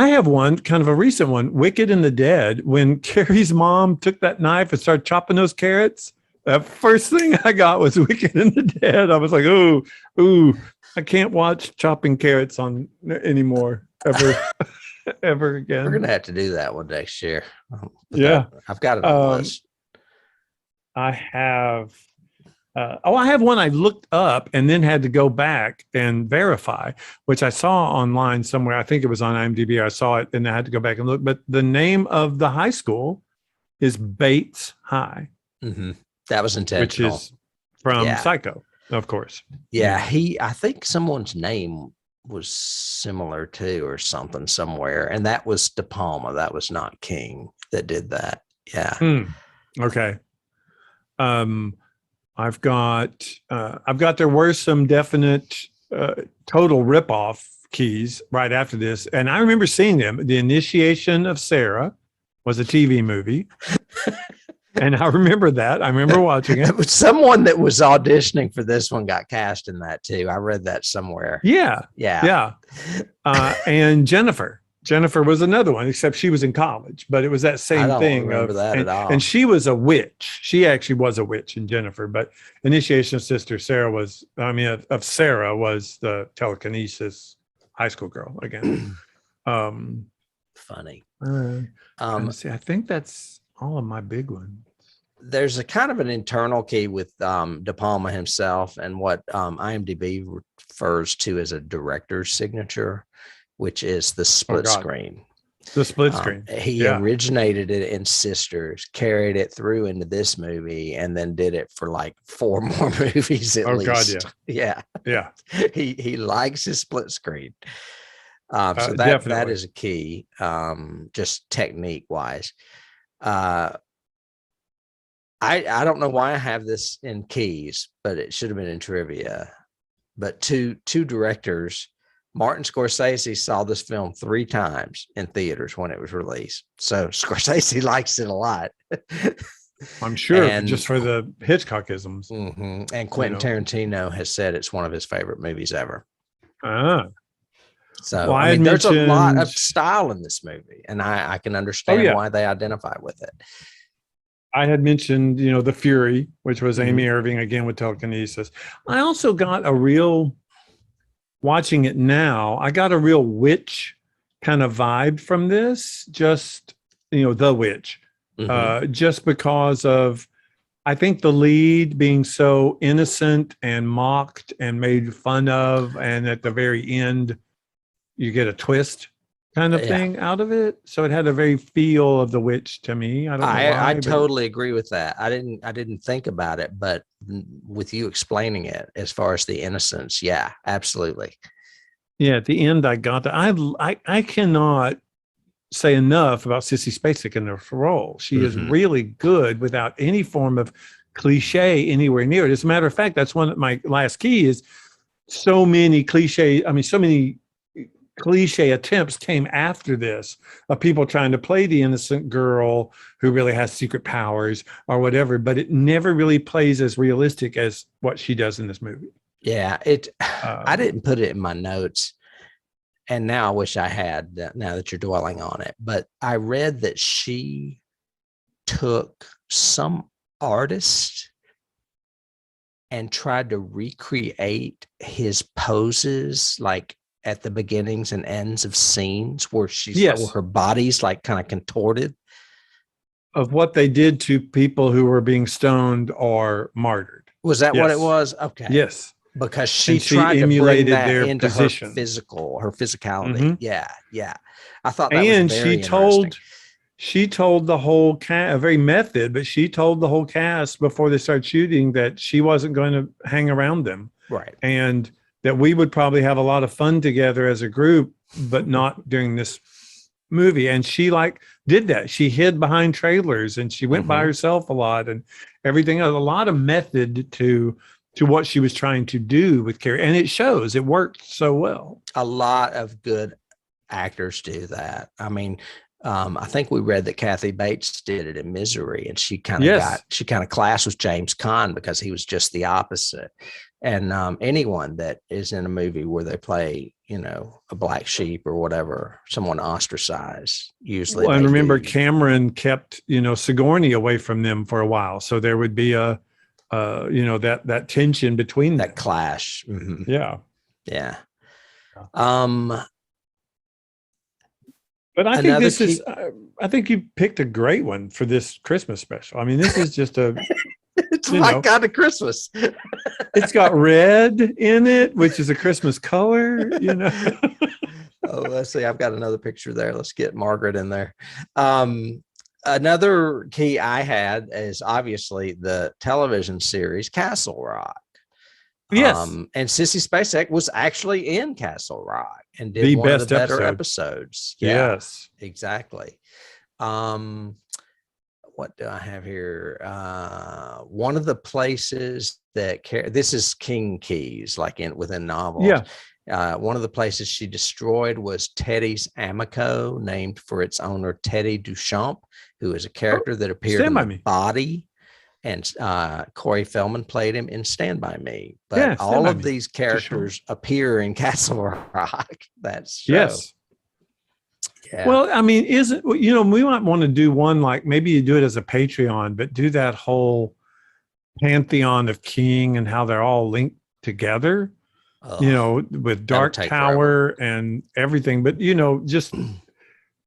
have one kind of a recent one, Wicked and the Dead, when Carrie's mom took that knife and started chopping those carrots. The first thing I got was Wicked and the Dead. I was like, ooh, I can't watch chopping carrots on anymore ever again. We're going to have to do that one next year. I've got it on the list. I have one I looked up and then had to go back and verify, which I saw online somewhere. I think it was on IMDb. I saw it and I had to go back and look. But the name of the high school is Bates High. Mm-hmm. That was intentional. Which is from Psycho, of course. Yeah, I think someone's name was similar to or something somewhere. And that was DePalma. That was not King that did that. Yeah. Okay. I've got there were some definite total ripoff keys right after this. And I remember seeing them. The Initiation of Sarah was a TV movie. And I remember that. I remember watching it. It was someone that was auditioning for this one got cast in that too. I read that somewhere. Yeah. And Jennifer was another one, except she was in college, but it was that same thing. I don't remember that at all. And she was a witch. She actually was a witch in Jennifer, but Initiation of Sister Sarah of Sarah was the telekinesis high school girl again. Funny. See, I think that's all of my big ones. There's a kind of an internal key with DePalma himself and what IMDb refers to as a director's signature, which is the split screen. The split screen. He originated it in Sisters, carried it through into this movie, and then did it for like 4 more movies at least. God, yeah. He likes his split screen. So that is a key, just technique wise. I don't know why I have this in keys, but it should have been in trivia. But two directors, Martin Scorsese saw this film 3 times in theaters when it was released. So Scorsese likes it a lot. I'm sure, just for the Hitchcockisms. Mm-hmm. And Quentin Tarantino has said it's one of his favorite movies ever. So there's a lot of style in this movie, and I can understand why they identify with it. I had mentioned, The Fury, which was Amy Irving again with telekinesis. I also got watching it now, I got a real witch kind of vibe from this, just, the witch, just because of, I think the lead being so innocent and mocked and made fun of. And at the very end, you get a twist kind of Yeah. thing out of it. So it had a very feel of the witch to me. I don't know why. I but- totally agree with that. I didn't think about it, but with you explaining it as far as the innocence, yeah, absolutely. Yeah, at the end, I got to. I cannot say enough about Sissy Spacek in her role. She is Mhm. really good without any form of cliche anywhere near it. As a matter of fact, that's one of my last key is so many cliche. I mean, so many cliche attempts came after this of people trying to play the innocent girl who really has secret powers or whatever, but it never really plays as realistic as what she does in this movie. Yeah, I didn't put it in my notes, and now I wish I had. Now that you're dwelling on it, but I read that she took some artist and tried to recreate his poses, like at the beginnings and ends of scenes where where her body's like kind of contorted. Of what they did to people who were being stoned or martyred. Was that what it Yes. was? Okay. Yes. Because she And she tried to bring emulated that their into position. her physicality. Mhm. Yeah, yeah. I thought that And was very interesting. she told the whole cast, a very method, but she told the whole cast before they started shooting that she wasn't going to hang around them. Right. And that we would probably have a lot of fun together as a group, but not during this movie. And she like did that. She hid behind trailers and she went by Mhm. herself a lot and everything else. A lot of method to what she was trying to do with Carrie. And it shows. It worked so well. A lot of good actors do that. I mean, I think we read that Kathy Bates did it in Misery, and she kind of clashed with James Caan because he was just the opposite. And anyone that is in a movie where they play, a black sheep or whatever, someone ostracized, usually. Well, and remember, Cameron kept, Sigourney away from them for a while. So there would be that tension between that them. clash. Mhm. Yeah. Yeah. But I think this is, I think you picked a great one for this Christmas special. I mean, this is just it's my kind of Christmas. It's got red in it, which is a Christmas color, Oh, let's see. I've got another picture there. Let's get Margaret in there. Another key I had is obviously the television series Castle Rock. Yes. And Sissy Spacek was actually in Castle Rock and did The one of best the better episode. episodes. Yeah, Yes. exactly. What do I have here? One of the places that this is King Keys, like within novels. Yeah. One of the places she destroyed was Teddy's Amico, named for its owner, Teddy Duchamp, who is a character that appeared in the body. And Corey Feldman played him in Stand By Me. But all of these characters appear in Castle Rock. That's show. Yes. Yeah. Well, I mean, we might want to do one, like maybe you do it as a Patreon, but do that whole pantheon of King and how they're all linked together, with Dark Tower and everything. But, just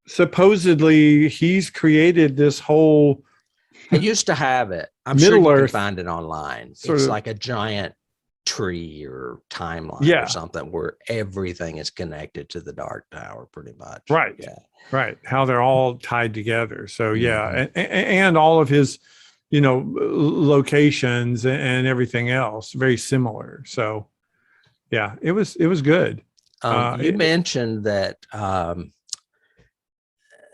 supposedly he's created this whole. I used to have it. I'm Middle sure you Earth, can find it online. It's like a giant tree or timeline or something where everything is connected to the Dark Tower pretty much. Right. Yeah. Right. How they're all tied together. So yeah. And all of his, locations and everything else very similar. So yeah, it was good. You mentioned that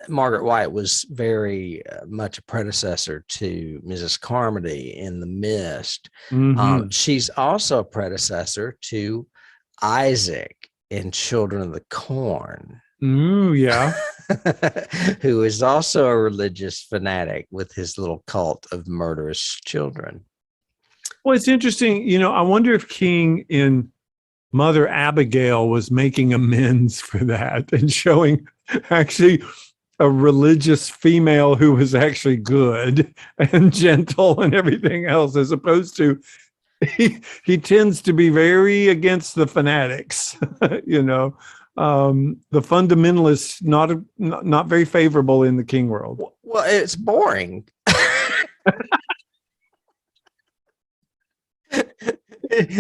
Margaret White was very much a predecessor to Mrs. Carmody in The Mist. Mm-hmm. She's also a predecessor to Isaac in Children of the Corn. Ooh, yeah. Who is also a religious fanatic with his little cult of murderous children. Well, it's interesting. I wonder if King in Mother Abigail was making amends for that and showing actually a religious female who was actually good and gentle and everything else, as opposed to he tends to be very against the fanatics, the fundamentalists, not very favorable in the King world. Well, it's boring.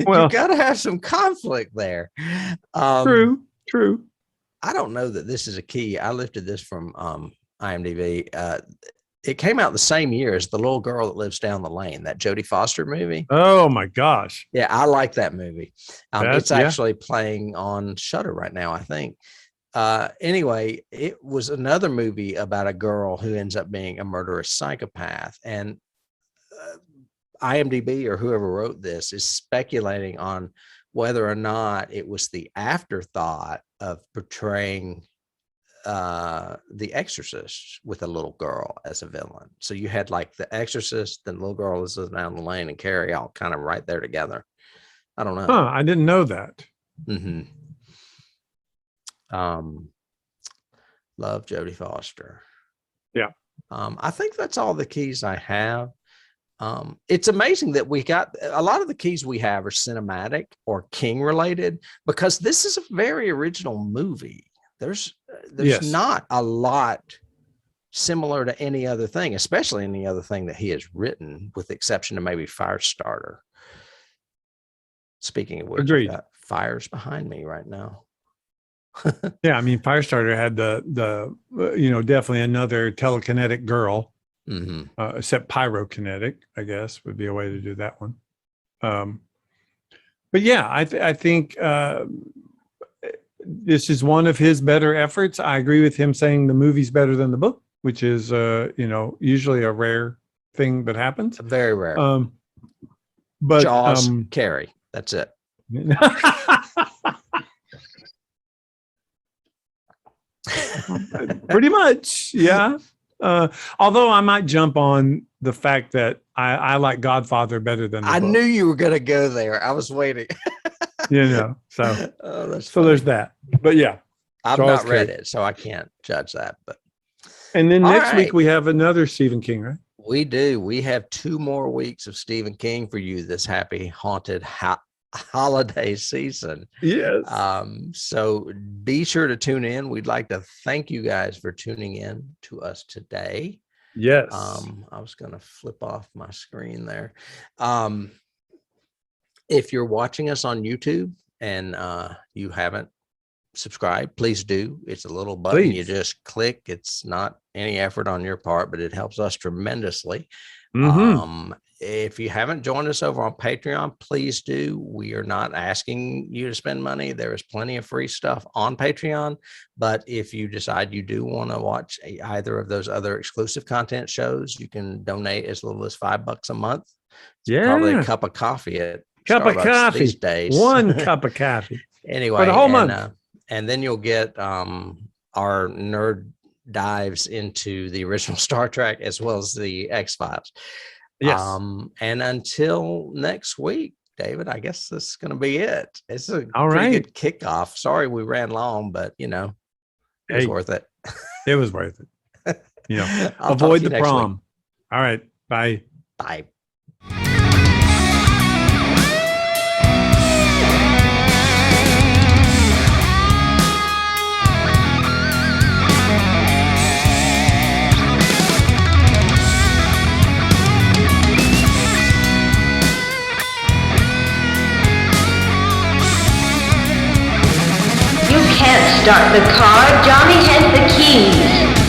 Well, you got to have some conflict there. True. I don't know that this is a key. I lifted this from IMDb. It came out the same year as The Little Girl That Lives Down the Lane, that Jodie Foster movie. Oh my gosh. Yeah, I like that movie. It's Yeah. actually playing on Shudder right now, I think. Anyway, it was another movie about a girl who ends up being a murderous psychopath. And IMDb or whoever wrote this is speculating on whether or not it was the afterthought of portraying The Exorcist with a little girl as a villain. So you had like The Exorcist, then Little Girl is Down the Lane, and Carrie all kind of right there together. I don't know. I didn't know that. Mm-hmm. Love Jodie Foster. Yeah. I think that's all the keys I have. It's amazing that we got a lot of the keys we have are cinematic or King related, because this is a very original movie. There's Yes. not a lot similar to any other thing, especially any other thing that he has written, with the exception of maybe Firestarter. Speaking of which, Agreed. I've got fires behind me right now. Yeah, I mean, Firestarter had the definitely another telekinetic girl, Mm-hmm. except pyrokinetic, I guess would be a way to do that one. But yeah, I think this is one of his better efforts. I agree with him saying the movie's better than the book, which is usually a rare thing that happens. Very rare. But Jaws, Carrie. That's it. Pretty much, yeah. Although I might jump on the fact that I like Godfather better than the I book. knew you were going to go there. I was waiting. So Oh, that's so funny. there's that. But yeah, I've Charles not read Carey. it, so I can't judge that. But and then All next week right. we have another Stephen King, right? we do. We have 2 more weeks of Stephen King for you this happy haunted holiday season. Yes. So be sure to tune in. We'd like to thank you guys for tuning in to us today. Yes. I was going to flip off my screen there. If you're watching us on YouTube and you haven't subscribed, please do. It's a little button you Please. just click. It's not any effort on your part, but it helps us tremendously. Mhm. If you haven't joined us over on Patreon, please do. We are not asking you to spend money. There is plenty of free stuff on Patreon. But if you decide you do want to watch either of those other exclusive content shows, you can donate as little as $5 a month. It's probably a cup of coffee at Cup of Starbucks coffee. these days. One cup of coffee. Anyway, For the whole month. and then you'll get our nerd dives into the original Star Trek as well as the X-Files. Yes. And until next week, David, I guess this is going to be it. It's a All pretty right. good kickoff. Sorry we ran long, but it was Hey. worth it. It was worth it. I'll talk Avoid to you the next week. prom. All right. Bye. Bye. You can't start the car. Johnny has the keys.